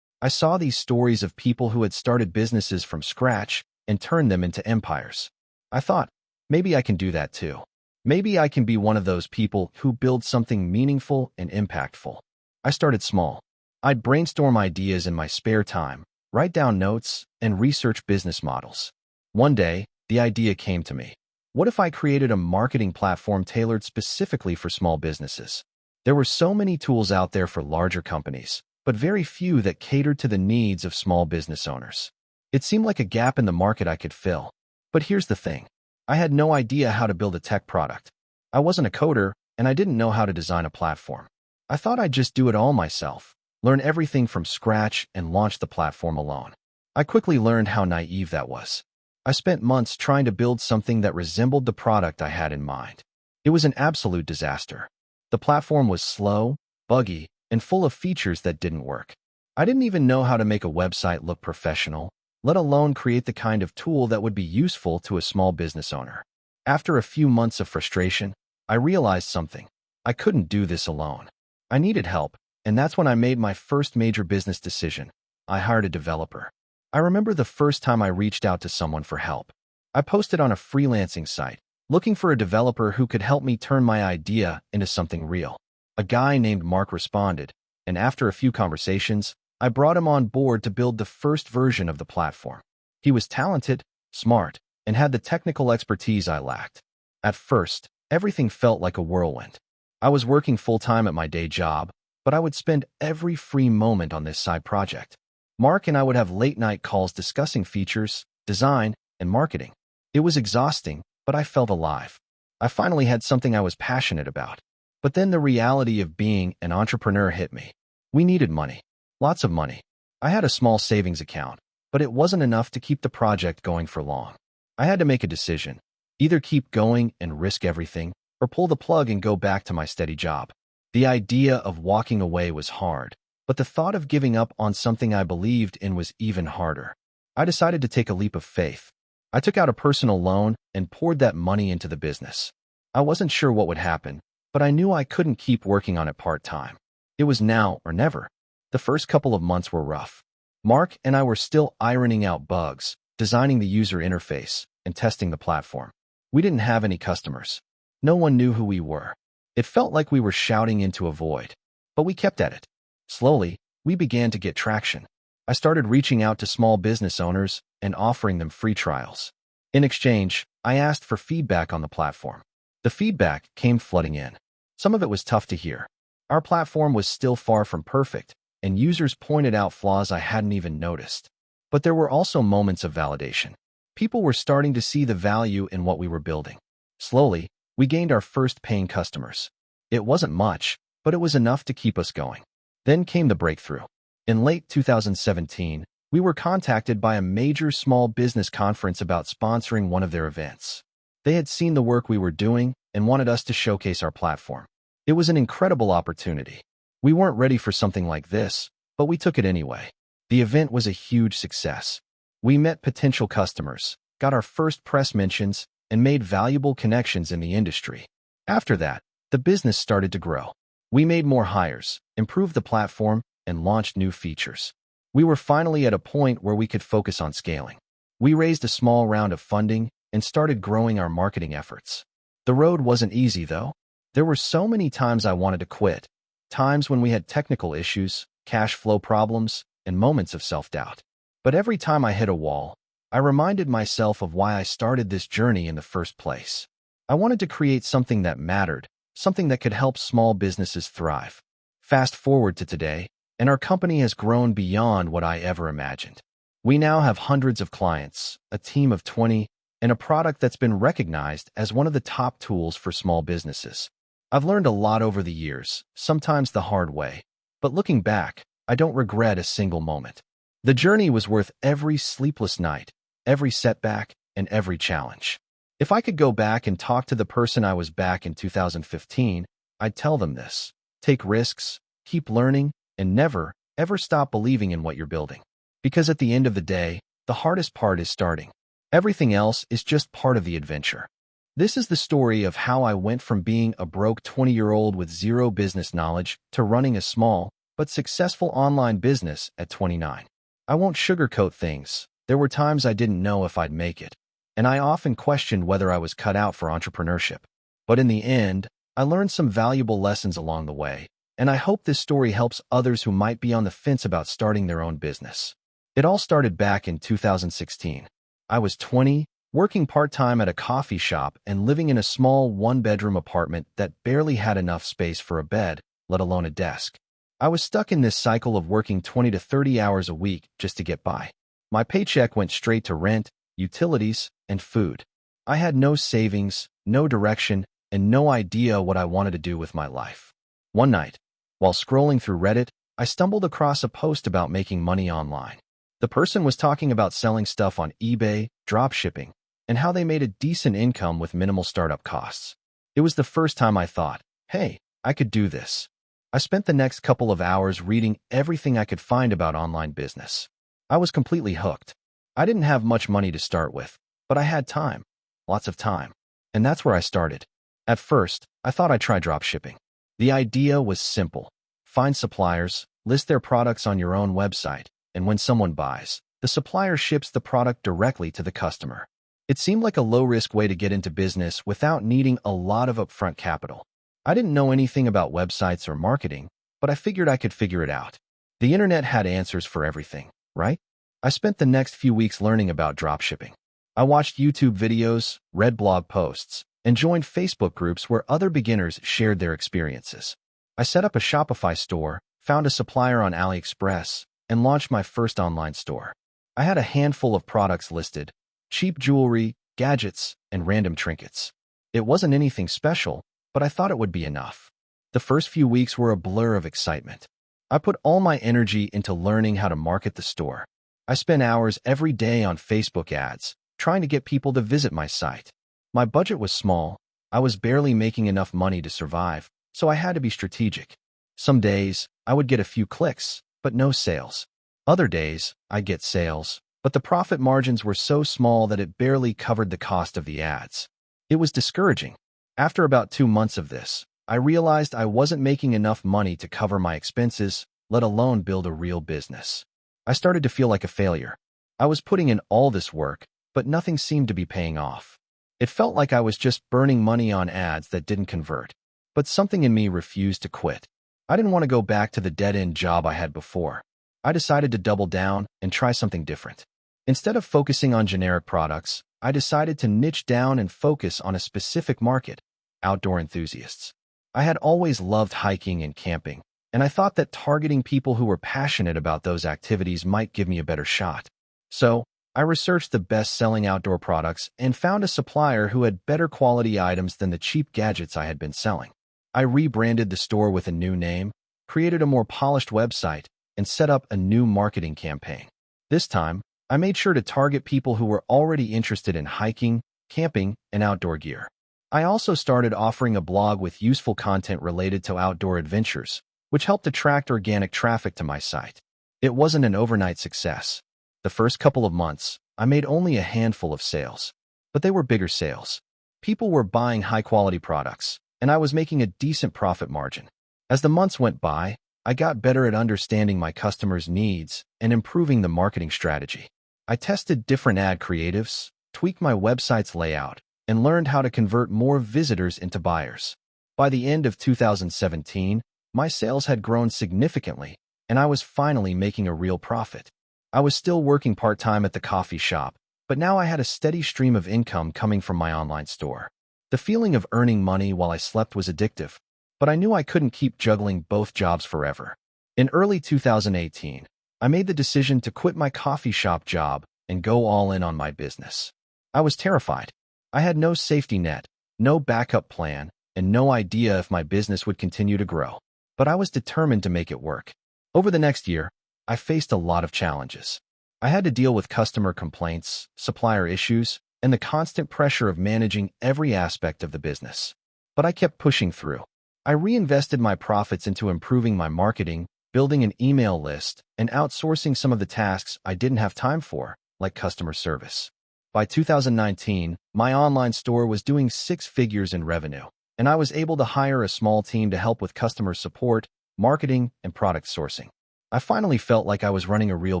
I saw these stories of people who had started businesses from scratch and turned them into empires. I thought, maybe I can do that too. Maybe I can be one of those people who build something meaningful and impactful. I started small. I'd brainstorm ideas in my spare time, write down notes, and research business models. One day, the idea came to me. What if I created a marketing platform tailored specifically for small businesses? There were so many tools out there for larger companies, but very few that catered to the needs of small business owners. It seemed like a gap in the market I could fill. But here's the thing. I had no idea how to build a tech product. I wasn't a coder, and I didn't know how to design a platform. I thought I'd just do it all myself, learn everything from scratch, and launch the platform alone. I quickly learned how naive that was. I spent months trying to build something that resembled the product I had in mind. It was an absolute disaster. The platform was slow, buggy, and full of features that didn't work. I didn't even know how to make a website look professional, let alone create the kind of tool that would be useful to a small business owner. After a few months of frustration, I realized something. I couldn't do this alone. I needed help, and that's when I made my first major business decision. I hired a developer. I remember the first time I reached out to someone for help. I posted on a freelancing site, looking for a developer who could help me turn my idea into something real. A guy named Mark responded, and after a few conversations, I brought him on board to build the first version of the platform. He was talented, smart, and had the technical expertise I lacked. At first, everything felt like a whirlwind. I was working full-time at my day job, but I would spend every free moment on this side project. Mark and I would have late-night calls discussing features, design, and marketing. It was exhausting, but I felt alive. I finally had something I was passionate about. But then the reality of being an entrepreneur hit me. We needed money. Lots of money. I had a small savings account, but it wasn't enough to keep the project going for long. I had to make a decision. Either keep going and risk everything, or pull the plug and go back to my steady job. The idea of walking away was hard, but the thought of giving up on something I believed in was even harder. I decided to take a leap of faith. I took out a personal loan and poured that money into the business. I wasn't sure what would happen, but I knew I couldn't keep working on it part-time. It was now or never. The first couple of months were rough. Mark and I were still ironing out bugs, designing the user interface, and testing the platform. We didn't have any customers. No one knew who we were. It felt like we were shouting into a void. But we kept at it. Slowly, we began to get traction. I started reaching out to small business owners and offering them free trials. In exchange, I asked for feedback on the platform. The feedback came flooding in. Some of it was tough to hear. Our platform was still far from perfect, and users pointed out flaws I hadn't even noticed. But there were also moments of validation. People were starting to see the value in what we were building. Slowly, we gained our first paying customers. It wasn't much, but it was enough to keep us going. Then came the breakthrough. In late 2017, we were contacted by a major small business conference about sponsoring one of their events. They had seen the work we were doing and wanted us to showcase our platform. It was an incredible opportunity. We weren't ready for something like this, but we took it anyway. The event was a huge success. We met potential customers, got our first press mentions, and made valuable connections in the industry. After that, the business started to grow. We made more hires, improved the platform, and launched new features. We were finally at a point where we could focus on scaling. We raised a small round of funding and started growing our marketing efforts. The road wasn't easy, though. There were so many times I wanted to quit, times when we had technical issues, cash flow problems, and moments of self-doubt. But every time I hit a wall, I reminded myself of why I started this journey in the first place. I wanted to create something that mattered, something that could help small businesses thrive. Fast forward to today, and our company has grown beyond what I ever imagined. We now have hundreds of clients, a team of 20, and a product that's been recognized as one of the top tools for small businesses. I've learned a lot over the years, sometimes the hard way, but looking back, I don't regret a single moment. The journey was worth every sleepless night, every setback, and every challenge. If I could go back and talk to the person I was back in 2015, I'd tell them this. Take risks, keep learning, and never, ever stop believing in what you're building. Because at the end of the day, the hardest part is starting. Everything else is just part of the adventure. This is the story of how I went from being a broke 20-year-old with zero business knowledge to running a small, but successful online business at 29. I won't sugarcoat things. There were times I didn't know if I'd make it, and I often questioned whether I was cut out for entrepreneurship. But in the end, I learned some valuable lessons along the way, and I hope this story helps others who might be on the fence about starting their own business. It all started back in 2016. I was 20, working part-time at a coffee shop and living in a small one-bedroom apartment that barely had enough space for a bed, let alone a desk. I was stuck in this cycle of working 20 to 30 hours a week just to get by. My paycheck went straight to rent, utilities, and food. I had no savings, no direction, and no idea what I wanted to do with my life. One night, while scrolling through Reddit, I stumbled across a post about making money online. The person was talking about selling stuff on eBay, drop shipping, and how they made a decent income with minimal startup costs. It was the first time I thought, hey, I could do this. I spent the next couple of hours reading everything I could find about online business. I was completely hooked. I didn't have much money to start with, but I had time, lots of time. And that's where I started. At first, I thought I'd try drop shipping. The idea was simple. Find suppliers, list their products on your own website, and when someone buys, the supplier ships the product directly to the customer. It seemed like a low-risk way to get into business without needing a lot of upfront capital. I didn't know anything about websites or marketing, but I figured I could figure it out. The internet had answers for everything, right? I spent the next few weeks learning about dropshipping. I watched YouTube videos, read blog posts, and joined Facebook groups where other beginners shared their experiences. I set up a Shopify store, found a supplier on AliExpress, and launched my first online store. I had a handful of products listed: cheap jewelry, gadgets, and random trinkets. It wasn't anything special, but I thought it would be enough. The first few weeks were a blur of excitement. I put all my energy into learning how to market the store. I spent hours every day on Facebook ads, trying to get people to visit my site. My budget was small. I was barely making enough money to survive, so I had to be strategic. Some days, I would get a few clicks, but no sales. Other days, I'd get sales, but the profit margins were so small that it barely covered the cost of the ads. It was discouraging. After about 2 months of this, I realized I wasn't making enough money to cover my expenses, let alone build a real business. I started to feel like a failure. I was putting in all this work, but nothing seemed to be paying off. It felt like I was just burning money on ads that didn't convert. But something in me refused to quit. I didn't want to go back to the dead-end job I had before. I decided to double down and try something different. Instead of focusing on generic products, I decided to niche down and focus on a specific market: outdoor enthusiasts. I had always loved hiking and camping, and I thought that targeting people who were passionate about those activities might give me a better shot. So, I researched the best-selling outdoor products and found a supplier who had better quality items than the cheap gadgets I had been selling. I rebranded the store with a new name, created a more polished website, and set up a new marketing campaign. This time, I made sure to target people who were already interested in hiking, camping, and outdoor gear. I also started offering a blog with useful content related to outdoor adventures, which helped attract organic traffic to my site. It wasn't an overnight success. The first couple of months, I made only a handful of sales, but they were bigger sales. People were buying high-quality products, and I was making a decent profit margin. As the months went by, I got better at understanding my customers' needs and improving the marketing strategy. I tested different ad creatives, tweaked my website's layout, and learned how to convert more visitors into buyers. By the end of 2017, my sales had grown significantly, and I was finally making a real profit. I was still working part-time at the coffee shop, but now I had a steady stream of income coming from my online store. The feeling of earning money while I slept was addictive, but I knew I couldn't keep juggling both jobs forever. In early 2018, I made the decision to quit my coffee shop job and go all in on my business. I was terrified. I had no safety net, no backup plan, and no idea if my business would continue to grow. But I was determined to make it work. Over the next year, I faced a lot of challenges. I had to deal with customer complaints, supplier issues, and the constant pressure of managing every aspect of the business. But I kept pushing through. I reinvested my profits into improving my marketing, building an email list, and outsourcing some of the tasks I didn't have time for, like customer service. By 2019, my online store was doing 6 figures in revenue, and I was able to hire a small team to help with customer support, marketing, and product sourcing. I finally felt like I was running a real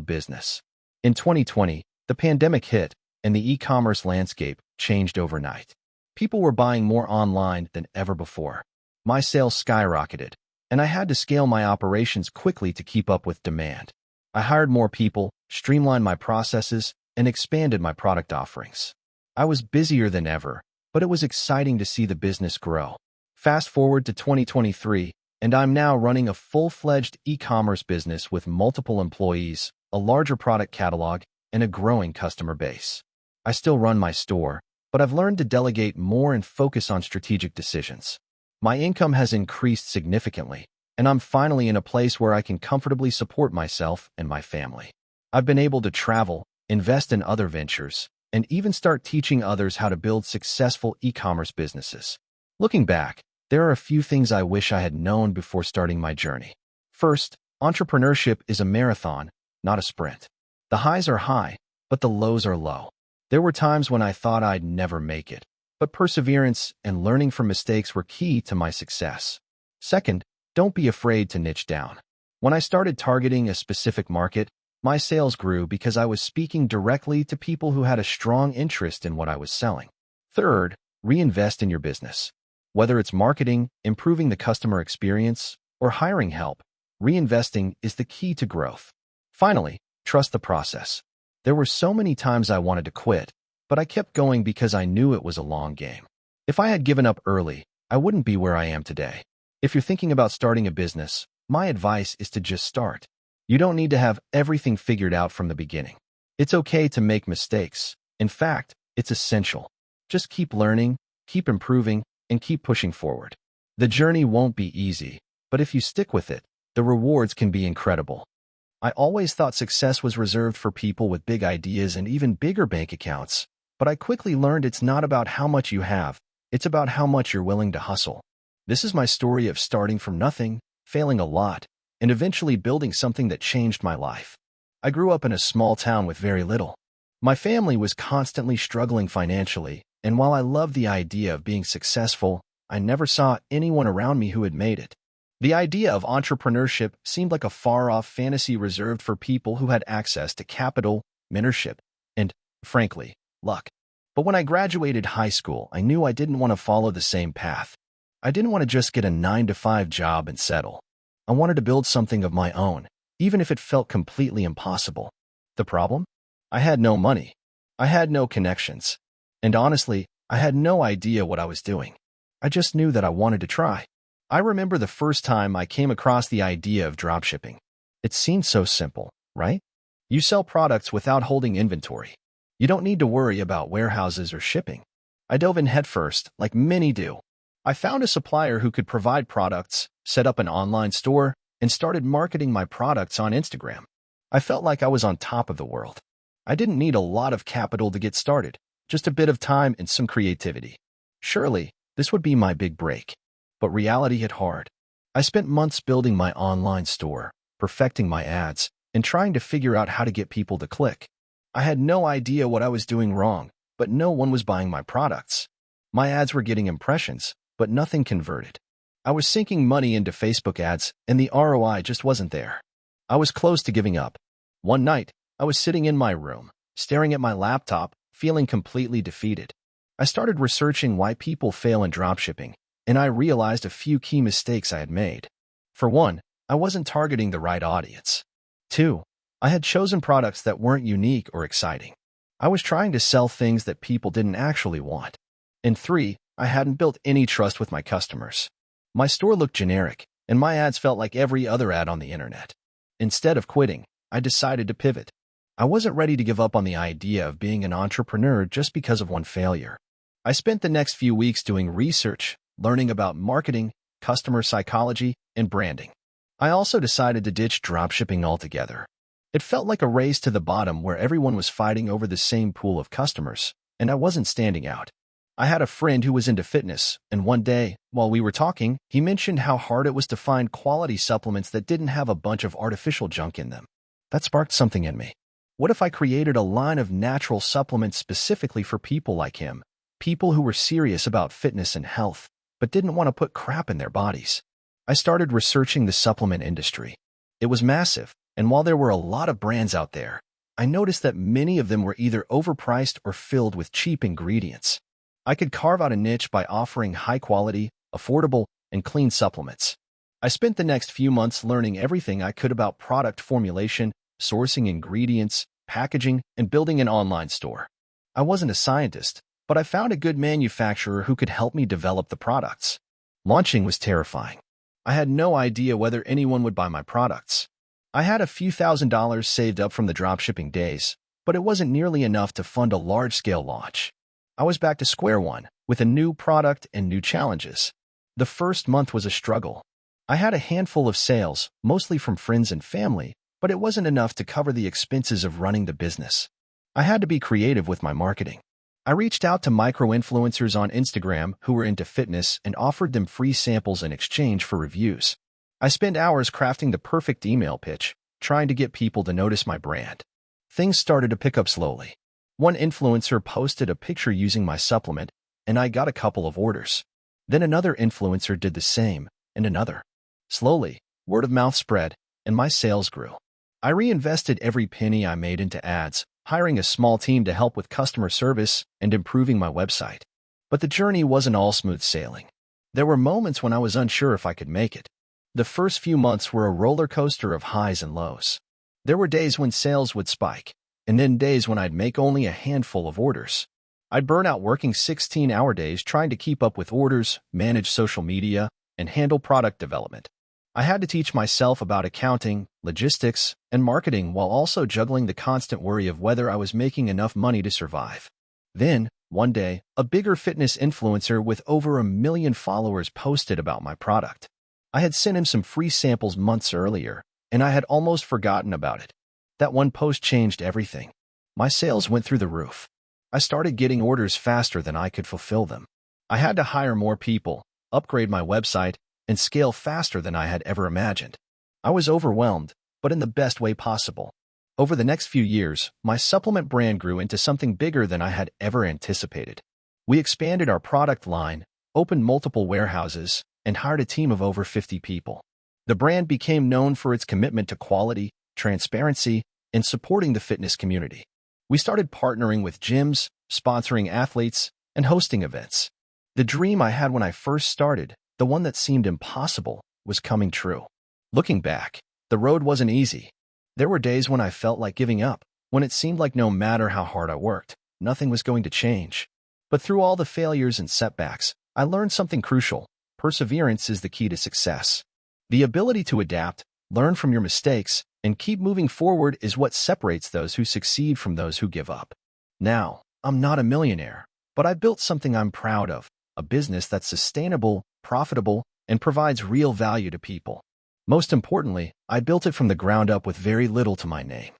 business. In 2020, the pandemic hit, and the e-commerce landscape changed overnight. People were buying more online than ever before. My sales skyrocketed, and I had to scale my operations quickly to keep up with demand. I hired more people, streamlined my processes, and expanded my product offerings. I was busier than ever, but it was exciting to see the business grow. Fast forward to 2023, and I'm now running a full-fledged e-commerce business with multiple employees, a larger product catalog, and a growing customer base. I still run my store, but I've learned to delegate more and focus on strategic decisions. My income has increased significantly, and I'm finally in a place where I can comfortably support myself and my family. I've been able to travel, invest in other ventures, and even start teaching others how to build successful e-commerce businesses. Looking back, there are a few things I wish I had known before starting my journey. First, entrepreneurship is a marathon, not a sprint. The highs are high, but the lows are low. There were times when I thought I'd never make it, but perseverance and learning from mistakes were key to my success. Second, don't be afraid to niche down. When I started targeting a specific market, my sales grew because I was speaking directly to people who had a strong interest in what I was selling. Third, reinvest in your business. Whether it's marketing, improving the customer experience, or hiring help, reinvesting is the key to growth. Finally, trust the process. There were so many times I wanted to quit, but I kept going because I knew it was a long game. If I had given up early, I wouldn't be where I am today. If you're thinking about starting a business, my advice is to just start. You don't need to have everything figured out from the beginning. It's okay to make mistakes. In fact, it's essential. Just keep learning, keep improving, and keep pushing forward. The journey won't be easy, but if you stick with it, the rewards can be incredible. I always thought success was reserved for people with big ideas and even bigger bank accounts, but I quickly learned it's not about how much you have, it's about how much you're willing to hustle. This is my story of starting from nothing, failing a lot, and eventually building something that changed my life. I grew up in a small town with very little. My family was constantly struggling financially, and while I loved the idea of being successful, I never saw anyone around me who had made it. The idea of entrepreneurship seemed like a far-off fantasy reserved for people who had access to capital, mentorship, and, frankly, luck. But when I graduated high school, I knew I didn't want to follow the same path. I didn't want to just get a 9-to-5 job and settle. I wanted to build something of my own, even if it felt completely impossible. The problem? I had no money. I had no connections. And honestly, I had no idea what I was doing. I just knew that I wanted to try. I remember the first time I came across the idea of dropshipping. It seemed so simple, right? You sell products without holding inventory. You don't need to worry about warehouses or shipping. I dove in headfirst, like many do. I found a supplier who could provide products, set up an online store, and started marketing my products on Instagram. I felt like I was on top of the world. I didn't need a lot of capital to get started, just a bit of time and some creativity. Surely, this would be my big break. But reality hit hard. I spent months building my online store, perfecting my ads, and trying to figure out how to get people to click. I had no idea what I was doing wrong, but no one was buying my products. My ads were getting impressions, but nothing converted. I was sinking money into Facebook ads, and the ROI just wasn't there. I was close to giving up. One night, I was sitting in my room, staring at my laptop, feeling completely defeated. I started researching why people fail in dropshipping, and I realized a few key mistakes I had made. For one, I wasn't targeting the right audience. 2, I had chosen products that weren't unique or exciting. I was trying to sell things that people didn't actually want. And 3, I hadn't built any trust with my customers. My store looked generic, and my ads felt like every other ad on the internet. Instead of quitting, I decided to pivot. I wasn't ready to give up on the idea of being an entrepreneur just because of one failure. I spent the next few weeks doing research, learning about marketing, customer psychology, and branding. I also decided to ditch dropshipping altogether. It felt like a race to the bottom where everyone was fighting over the same pool of customers, and I wasn't standing out. I had a friend who was into fitness, and one day, while we were talking, he mentioned how hard it was to find quality supplements that didn't have a bunch of artificial junk in them. That sparked something in me. What if I created a line of natural supplements specifically for people like him, people who were serious about fitness and health, but didn't want to put crap in their bodies? I started researching the supplement industry. It was massive, and while there were a lot of brands out there, I noticed that many of them were either overpriced or filled with cheap ingredients. I could carve out a niche by offering high-quality, affordable, and clean supplements. I spent the next few months learning everything I could about product formulation, sourcing ingredients, packaging, and building an online store. I wasn't a scientist, but I found a good manufacturer who could help me develop the products. Launching was terrifying. I had no idea whether anyone would buy my products. I had a few $1,000s saved up from the dropshipping days, but it wasn't nearly enough to fund a large-scale launch. I was back to square one, with a new product and new challenges. The first month was a struggle. I had a handful of sales, mostly from friends and family, but it wasn't enough to cover the expenses of running the business. I had to be creative with my marketing. I reached out to micro-influencers on Instagram who were into fitness and offered them free samples in exchange for reviews. I spent hours crafting the perfect email pitch, trying to get people to notice my brand. Things started to pick up slowly. One influencer posted a picture using my supplement, and I got a couple of orders. Then another influencer did the same, and another. Slowly, word of mouth spread, and my sales grew. I reinvested every penny I made into ads, hiring a small team to help with customer service and improving my website. But the journey wasn't all smooth sailing. There were moments when I was unsure if I could make it. The first few months were a roller coaster of highs and lows. There were days when sales would spike, and then days when I'd make only a handful of orders. I'd burn out working 16-hour days trying to keep up with orders, manage social media, and handle product development. I had to teach myself about accounting, logistics, and marketing while also juggling the constant worry of whether I was making enough money to survive. Then, one day, a bigger fitness influencer with over 1 million followers posted about my product. I had sent him some free samples months earlier, and I had almost forgotten about it. That one post changed everything. My sales went through the roof. I started getting orders faster than I could fulfill them. I had to hire more people, upgrade my website, and scale faster than I had ever imagined. I was overwhelmed, but in the best way possible. Over the next few years, my supplement brand grew into something bigger than I had ever anticipated. We expanded our product line, opened multiple warehouses, and hired a team of over 50 people. The brand became known for its commitment to quality, transparency, and supporting the fitness community. We started partnering with gyms, sponsoring athletes, and hosting events. The dream I had when I first started, the one that seemed impossible, was coming true. Looking back, the road wasn't easy. There were days when I felt like giving up, when it seemed like no matter how hard I worked, nothing was going to change. But through all the failures and setbacks, I learned something crucial. Perseverance is the key to success. The ability to adapt, learn from your mistakes, and keep moving forward is what separates those who succeed from those who give up. Now, I'm not a millionaire, but I built something I'm proud of, a business that's sustainable, profitable, and provides real value to people. Most importantly, I built it from the ground up with very little to my name.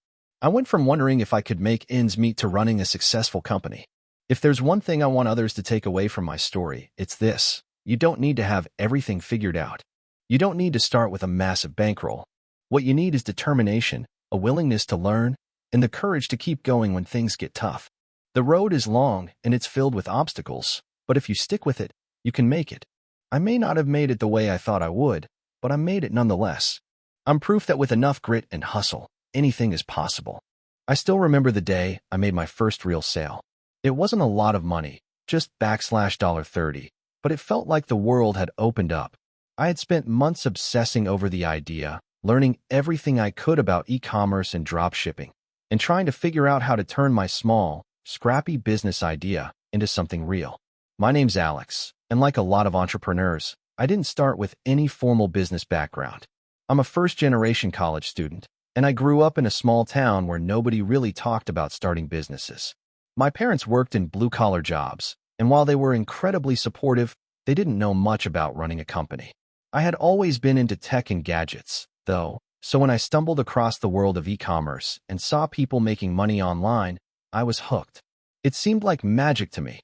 I went from wondering if I could make ends meet to running a successful company. If there's one thing I want others to take away from my story, it's this. You don't need to have everything figured out. You don't need to start with a massive bankroll. What you need is determination, a willingness to learn, and the courage to keep going when things get tough. The road is long and it's filled with obstacles, but if you stick with it, you can make it. I may not have made it the way I thought I would, but I made it nonetheless. I'm proof that with enough grit and hustle, anything is possible. I still remember the day I made my first real sale. It wasn't a lot of money, just $30, but it felt like the world had opened up. I had spent months obsessing over the idea, learning everything I could about e-commerce and drop shipping, and trying to figure out how to turn my small, scrappy business idea into something real. My name's Alex, and like a lot of entrepreneurs, I didn't start with any formal business background. I'm a first-generation college student, and I grew up in a small town where nobody really talked about starting businesses. My parents worked in blue-collar jobs, and while they were incredibly supportive, they didn't know much about running a company. I had always been into tech and gadgets, though, so when I stumbled across the world of e-commerce and saw people making money online, I was hooked. It seemed like magic to me.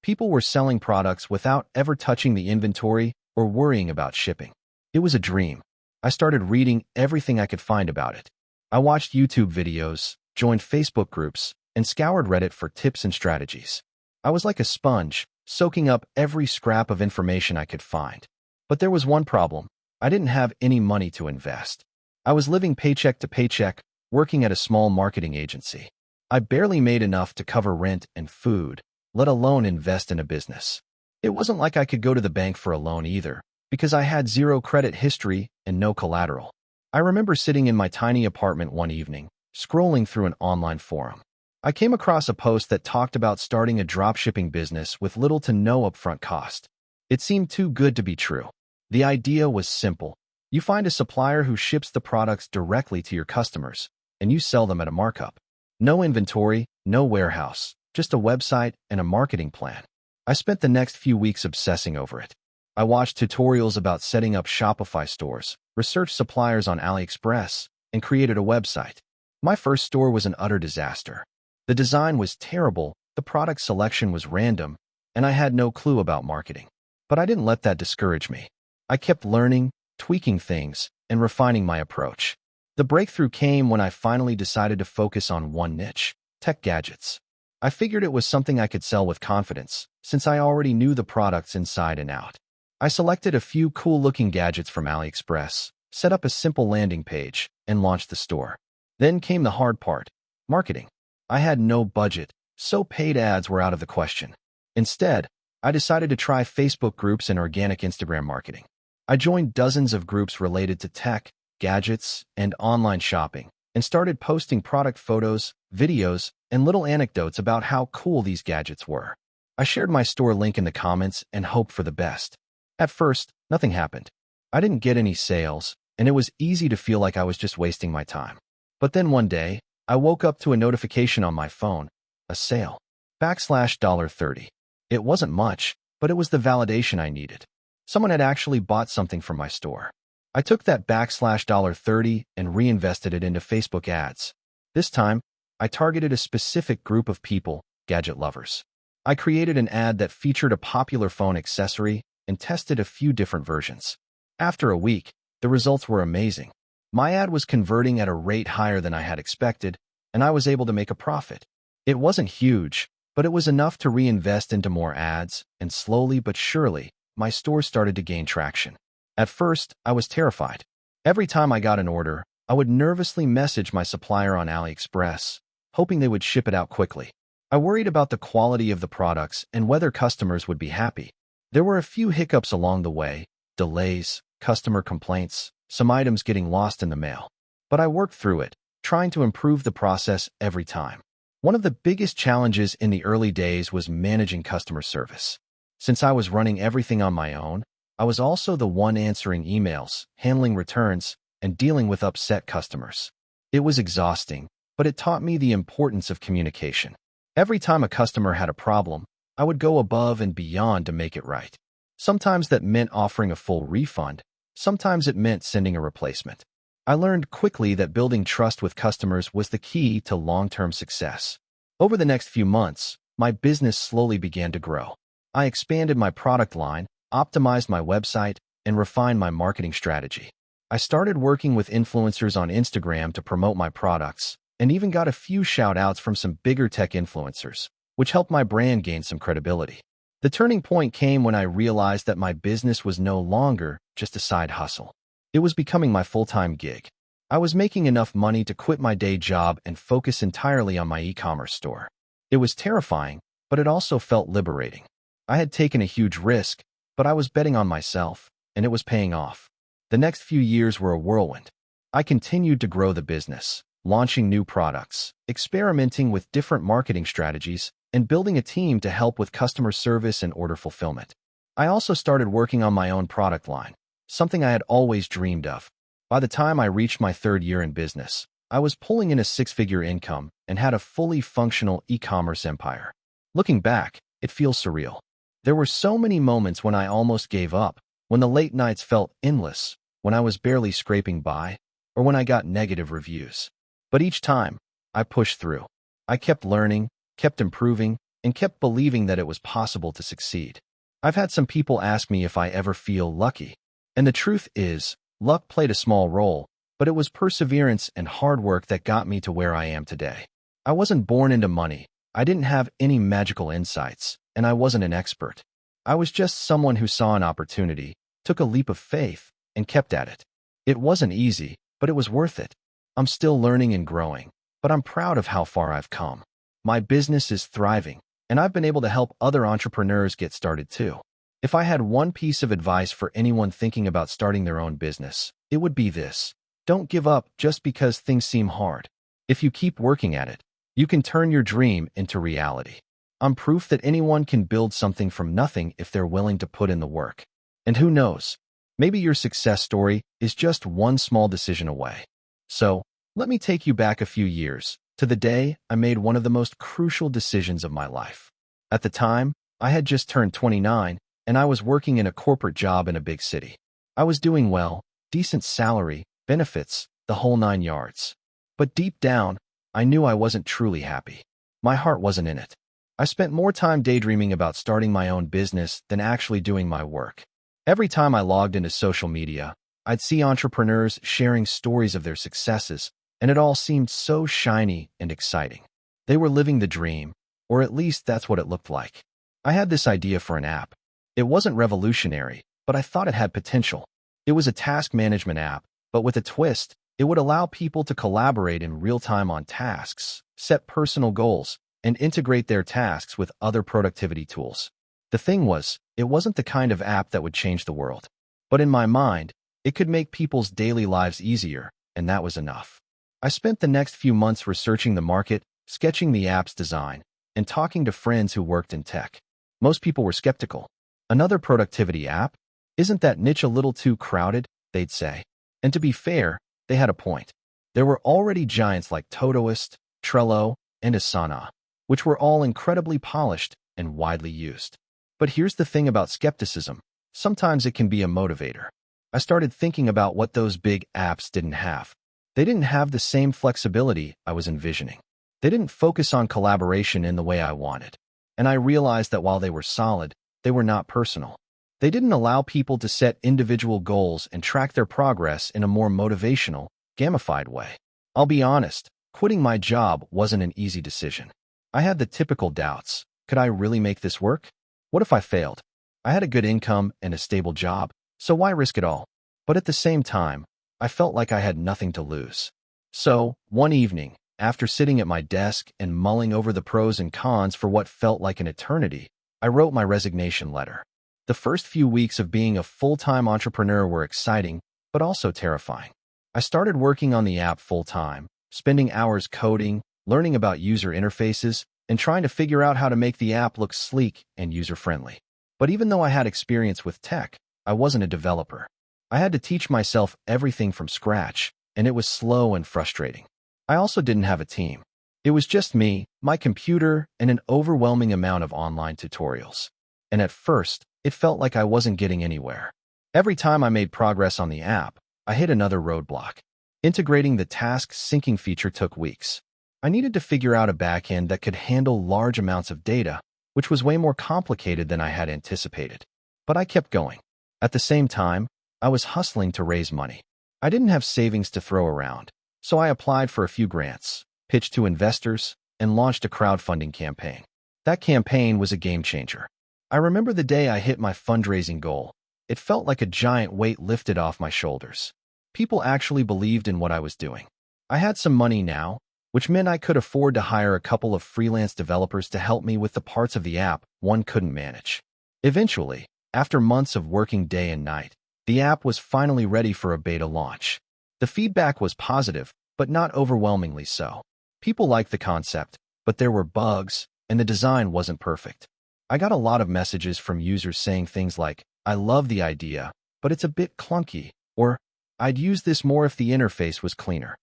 People were selling products without ever touching the inventory or worrying about shipping. It was a dream. I started reading everything I could find about it. I watched YouTube videos, joined Facebook groups, and scoured Reddit for tips and strategies. I was like a sponge, soaking up every scrap of information I could find. But there was one problem. I didn't have any money to invest. I was living paycheck to paycheck, working at a small marketing agency. I barely made enough to cover rent and food, let alone invest in a business. It wasn't like I could go to the bank for a loan either, because I had zero credit history and no collateral. I remember sitting in my tiny apartment one evening, scrolling through an online forum. I came across a post that talked about starting a dropshipping business with little to no upfront cost. It seemed too good to be true. The idea was simple. You find a supplier who ships the products directly to your customers, and you sell them at a markup. No inventory, no warehouse, just a website and a marketing plan. I spent the next few weeks obsessing over it. I watched tutorials about setting up Shopify stores, researched suppliers on AliExpress, and created a website. My first store was an utter disaster. The design was terrible, the product selection was random, and I had no clue about marketing. But I didn't let that discourage me. I kept learning, tweaking things, and refining my approach. The breakthrough came when I finally decided to focus on one niche: tech gadgets. I figured it was something I could sell with confidence, since I already knew the products inside and out. I selected a few cool-looking gadgets from AliExpress, set up a simple landing page, and launched the store. Then came the hard part: marketing. I had no budget, so paid ads were out of the question. Instead, I decided to try Facebook groups and organic Instagram marketing. I joined dozens of groups related to tech, gadgets, and online shopping, and started posting product photos, videos, and little anecdotes about how cool these gadgets were. I shared my store link in the comments and hoped for the best. At first, nothing happened. I didn't get any sales, and it was easy to feel like I was just wasting my time. But then one day, I woke up to a notification on my phone: a sale. $30. It wasn't much, but it was the validation I needed. Someone had actually bought something from my store. I took that $30 and reinvested it into Facebook ads. This time, I targeted a specific group of people, gadget lovers. I created an ad that featured a popular phone accessory and tested a few different versions. After a week, the results were amazing. My ad was converting at a rate higher than I had expected, and I was able to make a profit. It wasn't huge, but it was enough to reinvest into more ads, and slowly but surely, my store started to gain traction. At first, I was terrified. Every time I got an order, I would nervously message my supplier on AliExpress, hoping they would ship it out quickly. I worried about the quality of the products and whether customers would be happy. There were a few hiccups along the way: delays, customer complaints, some items getting lost in the mail. But I worked through it, trying to improve the process every time. One of the biggest challenges in the early days was managing customer service. Since I was running everything on my own, I was also the one answering emails, handling returns, and dealing with upset customers. It was exhausting, but it taught me the importance of communication. Every time a customer had a problem, I would go above and beyond to make it right. Sometimes that meant offering a full refund. Sometimes it meant sending a replacement. I learned quickly that building trust with customers was the key to long-term success. Over the next few months, my business slowly began to grow. I expanded my product line, optimized my website, and refined my marketing strategy. I started working with influencers on Instagram to promote my products, and even got a few shout-outs from some bigger tech influencers, which helped my brand gain some credibility. The turning point came when I realized that my business was no longer just a side hustle. It was becoming my full-time gig. I was making enough money to quit my day job and focus entirely on my e-commerce store. It was terrifying, but it also felt liberating. I had taken a huge risk, but I was betting on myself, and it was paying off. The next few years were a whirlwind. I continued to grow the business, launching new products, experimenting with different marketing strategies, and building a team to help with customer service and order fulfillment. I also started working on my own product line, something I had always dreamed of. By the time I reached my third year in business, I was pulling in a six-figure income and had a fully functional e-commerce empire. Looking back, it feels surreal. There were so many moments when I almost gave up, when the late nights felt endless, when I was barely scraping by, or when I got negative reviews. But each time, I pushed through. I kept learning, kept improving, and kept believing that it was possible to succeed. I've had some people ask me if I ever feel lucky. And the truth is, luck played a small role, but it was perseverance and hard work that got me to where I am today. I wasn't born into money. I didn't have any magical insights, and I wasn't an expert. I was just someone who saw an opportunity, took a leap of faith, and kept at it. It wasn't easy, but it was worth it. I'm still learning and growing, but I'm proud of how far I've come. My business is thriving, and I've been able to help other entrepreneurs get started too. If I had one piece of advice for anyone thinking about starting their own business, it would be this: don't give up just because things seem hard. If you keep working at it, you can turn your dream into reality. I'm proof that anyone can build something from nothing if they're willing to put in the work. And who knows, maybe your success story is just one small decision away. So, let me take you back a few years, to the day I made one of the most crucial decisions of my life. At the time, I had just turned 29, and I was working in a corporate job in a big city. I was doing well, decent salary, benefits, the whole 9 yards. But deep down, I knew I wasn't truly happy. My heart wasn't in it. I spent more time daydreaming about starting my own business than actually doing my work. Every time I logged into social media, I'd see entrepreneurs sharing stories of their successes, and it all seemed so shiny and exciting. They were living the dream, or at least that's what it looked like. I had this idea for an app. It wasn't revolutionary, but I thought it had potential. It was a task management app, but with a twist. It would allow people to collaborate in real time on tasks, set personal goals, and integrate their tasks with other productivity tools. The thing was, it wasn't the kind of app that would change the world. But in my mind, it could make people's daily lives easier, and that was enough. I spent the next few months researching the market, sketching the app's design, and talking to friends who worked in tech. Most people were skeptical. Another productivity app? Isn't that niche a little too crowded? They'd say. And to be fair, they had a point. There were already giants like Todoist, Trello, and Asana, which were all incredibly polished and widely used. But here's the thing about skepticism. Sometimes it can be a motivator. I started thinking about what those big apps didn't have. They didn't have the same flexibility I was envisioning. They didn't focus on collaboration in the way I wanted. And I realized that while they were solid, they were not personal. They didn't allow people to set individual goals and track their progress in a more motivational, gamified way. I'll be honest, quitting my job wasn't an easy decision. I had the typical doubts. Could I really make this work? What if I failed? I had a good income and a stable job, so why risk it all? But at the same time, I felt like I had nothing to lose. So, one evening, after sitting at my desk and mulling over the pros and cons for what felt like an eternity, I wrote my resignation letter. The first few weeks of being a full-time entrepreneur were exciting, but also terrifying. I started working on the app full-time, spending hours coding, learning about user interfaces, and trying to figure out how to make the app look sleek and user-friendly. But even though I had experience with tech, I wasn't a developer. I had to teach myself everything from scratch, and it was slow and frustrating. I also didn't have a team. It was just me, my computer, and an overwhelming amount of online tutorials. And at first, it felt like I wasn't getting anywhere. Every time I made progress on the app, I hit another roadblock. Integrating the task syncing feature took weeks. I needed to figure out a backend that could handle large amounts of data, which was way more complicated than I had anticipated. But I kept going. At the same time, I was hustling to raise money. I didn't have savings to throw around, so I applied for a few grants, pitched to investors, and launched a crowdfunding campaign. That campaign was a game changer. I remember the day I hit my fundraising goal. It felt like a giant weight lifted off my shoulders. People actually believed in what I was doing. I had some money now, which meant I could afford to hire a couple of freelance developers to help me with the parts of the app one couldn't manage. Eventually, after months of working day and night, the app was finally ready for a beta launch. The feedback was positive, but not overwhelmingly so. People liked the concept, but there were bugs, and the design wasn't perfect. I got a lot of messages from users saying things like, "I love the idea, but it's a bit clunky," or "I'd use this more if the interface was cleaner."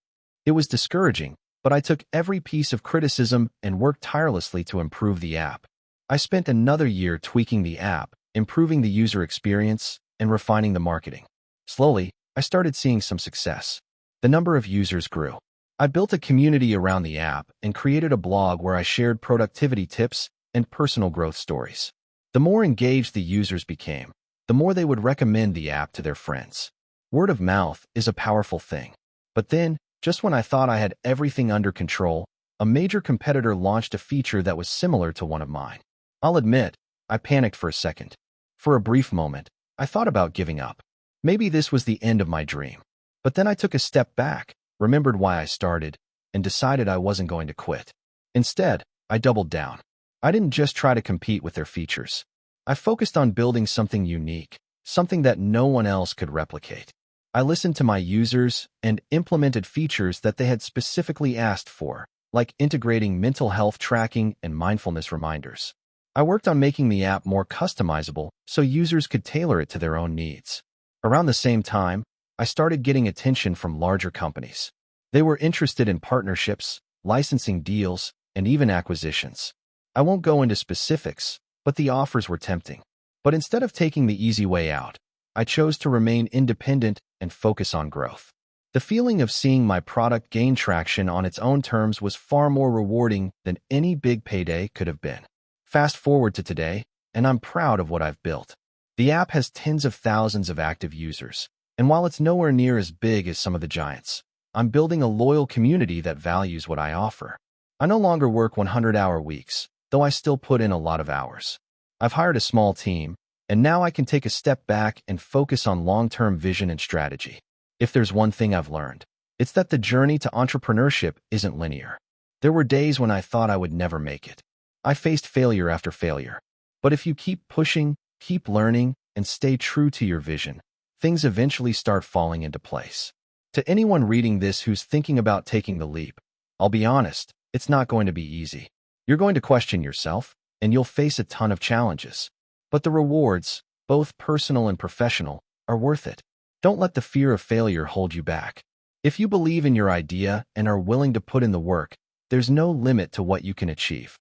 It was discouraging, but I took every piece of criticism and worked tirelessly to improve the app. I spent another year tweaking the app, improving the user experience, and refining the marketing. Slowly, I started seeing some success. The number of users grew. I built a community around the app and created a blog where I shared productivity tips and personal growth stories. The more engaged the users became, the more they would recommend the app to their friends. Word of mouth is a powerful thing. But then, just when I thought I had everything under control, a major competitor launched a feature that was similar to one of mine. I'll admit, I panicked for a second. For a brief moment, I thought about giving up. Maybe this was the end of my dream. But then I took a step back, remembered why I started, and decided I wasn't going to quit. Instead, I doubled down. I didn't just try to compete with their features. I focused on building something unique, something that no one else could replicate. I listened to my users and implemented features that they had specifically asked for, like integrating mental health tracking and mindfulness reminders. I worked on making the app more customizable so users could tailor it to their own needs. Around the same time, I started getting attention from larger companies. They were interested in partnerships, licensing deals, and even acquisitions. I won't go into specifics, but the offers were tempting. But instead of taking the easy way out, I chose to remain independent and focus on growth. The feeling of seeing my product gain traction on its own terms was far more rewarding than any big payday could have been. Fast forward to today, and I'm proud of what I've built. The app has tens of thousands of active users, and while it's nowhere near as big as some of the giants, I'm building a loyal community that values what I offer. I no longer work 100-hour weeks, though I still put in a lot of hours. I've hired a small team, and now I can take a step back and focus on long-term vision and strategy. If there's one thing I've learned, it's that the journey to entrepreneurship isn't linear. There were days when I thought I would never make it. I faced failure after failure. But if you keep pushing, keep learning, and stay true to your vision, things eventually start falling into place. To anyone reading this who's thinking about taking the leap, I'll be honest, it's not going to be easy. You're going to question yourself, and you'll face a ton of challenges. But the rewards, both personal and professional, are worth it. Don't let the fear of failure hold you back. If you believe in your idea and are willing to put in the work, there's no limit to what you can achieve.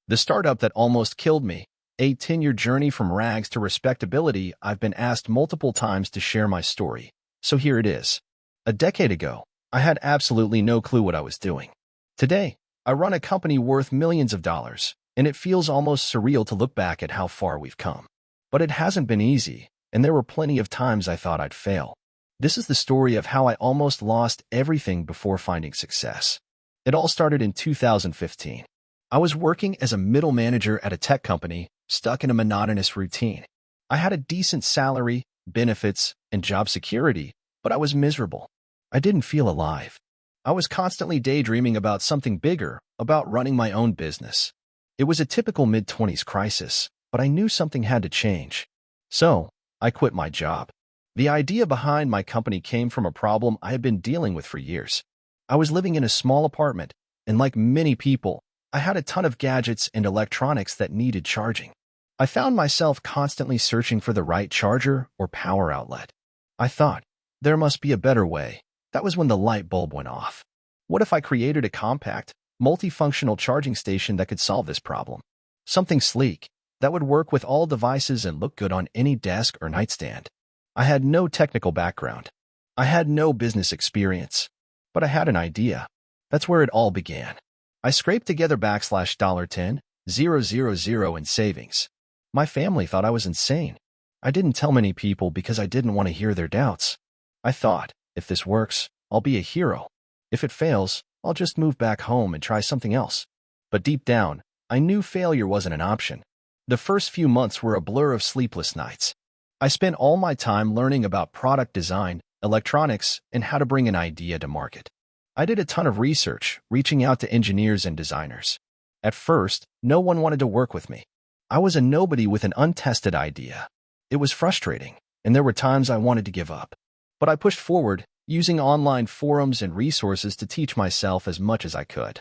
The startup that almost killed me, a 10-year journey from rags to respectability. I've been asked multiple times to share my story, so here it is. A decade ago, I had absolutely no clue what I was doing. Today, I run a company worth millions of dollars, and it feels almost surreal to look back at how far we've come. But it hasn't been easy, and there were plenty of times I thought I'd fail. This is the story of how I almost lost everything before finding success. It all started in 2015. I was working as a middle manager at a tech company, stuck in a monotonous routine. I had a decent salary, benefits, and job security, but I was miserable. I didn't feel alive. I was constantly daydreaming about something bigger, about running my own business. It was a typical mid-20s crisis, but I knew something had to change. So, I quit my job. The idea behind my company came from a problem I had been dealing with for years. I was living in a small apartment, and like many people, I had a ton of gadgets and electronics that needed charging. I found myself constantly searching for the right charger or power outlet. I thought, there must be a better way. That was when the light bulb went off. What if I created a compact, multifunctional charging station that could solve this problem? Something sleek, that would work with all devices and look good on any desk or nightstand. I had no technical background. I had no business experience. But I had an idea. That's where it all began. I scraped together $10,000 in savings. My family thought I was insane. I didn't tell many people because I didn't want to hear their doubts. I thought, if this works, I'll be a hero. If it fails, I'll just move back home and try something else. But deep down, I knew failure wasn't an option. The first few months were a blur of sleepless nights. I spent all my time learning about product design, electronics, and how to bring an idea to market. I did a ton of research, reaching out to engineers and designers. At first, no one wanted to work with me. I was a nobody with an untested idea. It was frustrating, and there were times I wanted to give up. But I pushed forward, using online forums and resources to teach myself as much as I could.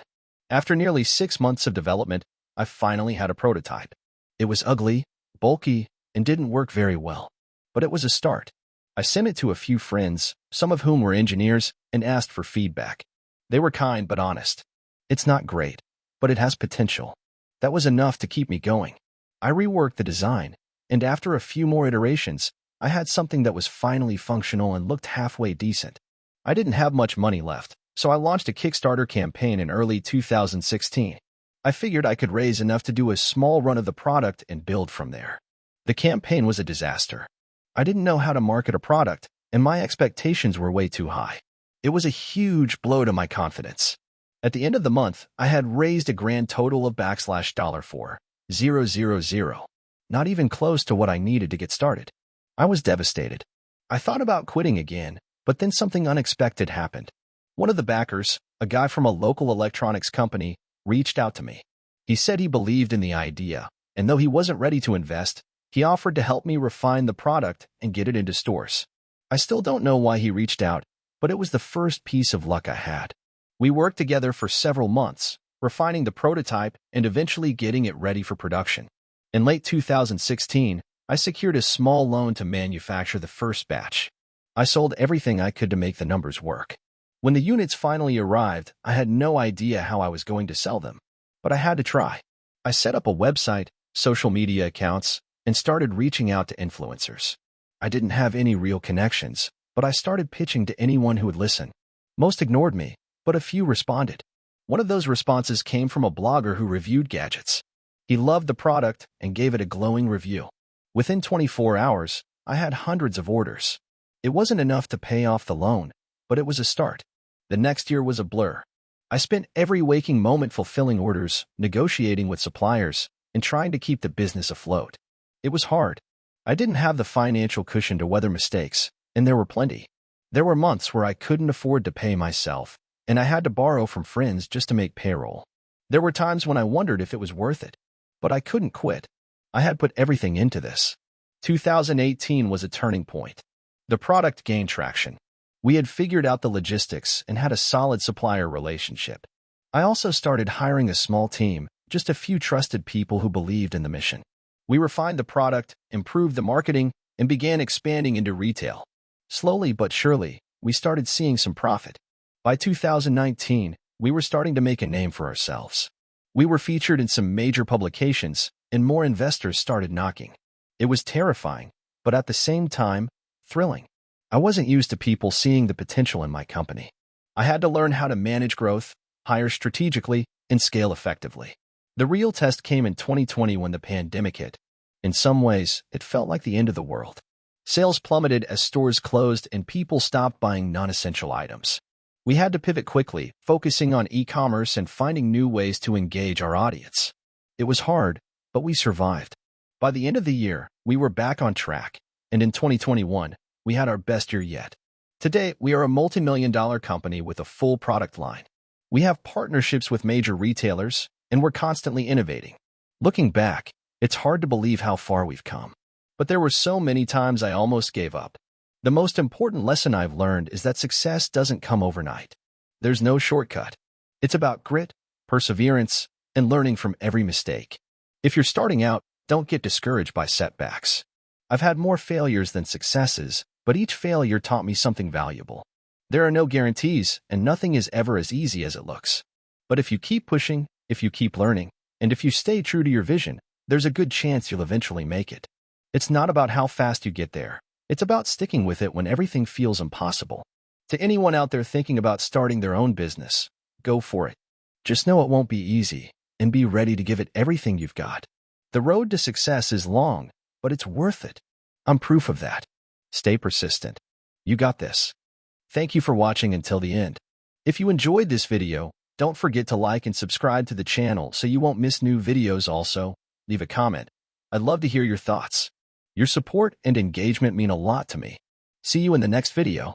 After nearly 6 months of development, I finally had a prototype. It was ugly, bulky, and didn't work very well. But it was a start. I sent it to a few friends, some of whom were engineers, and asked for feedback. They were kind but honest. It's not great, but it has potential. That was enough to keep me going. I reworked the design, and after a few more iterations, I had something that was finally functional and looked halfway decent. I didn't have much money left, so I launched a Kickstarter campaign in early 2016. I figured I could raise enough to do a small run of the product and build from there. The campaign was a disaster. I didn't know how to market a product, and my expectations were way too high. It was a huge blow to my confidence. At the end of the month, I had raised a grand total of $4,000, not even close to what I needed to get started. I was devastated. I thought about quitting again, but then something unexpected happened. One of the backers, a guy from a local electronics company, reached out to me. He said he believed in the idea, and though he wasn't ready to invest, he offered to help me refine the product and get it into stores. I still don't know why he reached out, but it was the first piece of luck I had. We worked together for several months, refining the prototype and eventually getting it ready for production. In late 2016, I secured a small loan to manufacture the first batch. I sold everything I could to make the numbers work. When the units finally arrived, I had no idea how I was going to sell them, but I had to try. I set up a website, social media accounts, and started reaching out to influencers. I didn't have any real connections, but I started pitching to anyone who would listen. Most ignored me, but a few responded. One of those responses came from a blogger who reviewed gadgets. He loved the product and gave it a glowing review. Within 24 hours, I had hundreds of orders. It wasn't enough to pay off the loan, but it was a start. The next year was a blur. I spent every waking moment fulfilling orders, negotiating with suppliers, and trying to keep the business afloat. It was hard. I didn't have the financial cushion to weather mistakes, and there were plenty. There were months where I couldn't afford to pay myself, and I had to borrow from friends just to make payroll. There were times when I wondered if it was worth it, but I couldn't quit. I had put everything into this. 2018 was a turning point. The product gained traction. We had figured out the logistics and had a solid supplier relationship. I also started hiring a small team, just a few trusted people who believed in the mission. We refined the product, improved the marketing, and began expanding into retail. Slowly but surely, we started seeing some profit. By 2019, we were starting to make a name for ourselves. We were featured in some major publications, and more investors started knocking. It was terrifying, but at the same time, thrilling. I wasn't used to people seeing the potential in my company. I had to learn how to manage growth, hire strategically, and scale effectively. The real test came in 2020 when the pandemic hit. In some ways, it felt like the end of the world. Sales plummeted as stores closed and people stopped buying non-essential items. We had to pivot quickly, focusing on e-commerce and finding new ways to engage our audience. It was hard, but we survived. By the end of the year, we were back on track, and in 2021, we had our best year yet. Today, we are a multi-million-dollar company with a full product line. We have partnerships with major retailers, and we're constantly innovating. Looking back, it's hard to believe how far we've come. But there were so many times I almost gave up. The most important lesson I've learned is that success doesn't come overnight. There's no shortcut. It's about grit, perseverance, and learning from every mistake. If you're starting out, don't get discouraged by setbacks. I've had more failures than successes, but each failure taught me something valuable. There are no guarantees, and nothing is ever as easy as it looks. But if you keep pushing, if you keep learning, and if you stay true to your vision, there's a good chance you'll eventually make it. It's not about how fast you get there. It's about sticking with it when everything feels impossible. To anyone out there thinking about starting their own business, go for it. Just know it won't be easy, and be ready to give it everything you've got. The road to success is long, but it's worth it. I'm proof of that. Stay persistent. You got this. Thank you for watching until the end. If you enjoyed this video, don't forget to like and subscribe to the channel so you won't miss new videos. Also, leave a comment. I'd love to hear your thoughts. Your support and engagement mean a lot to me. See you in the next video.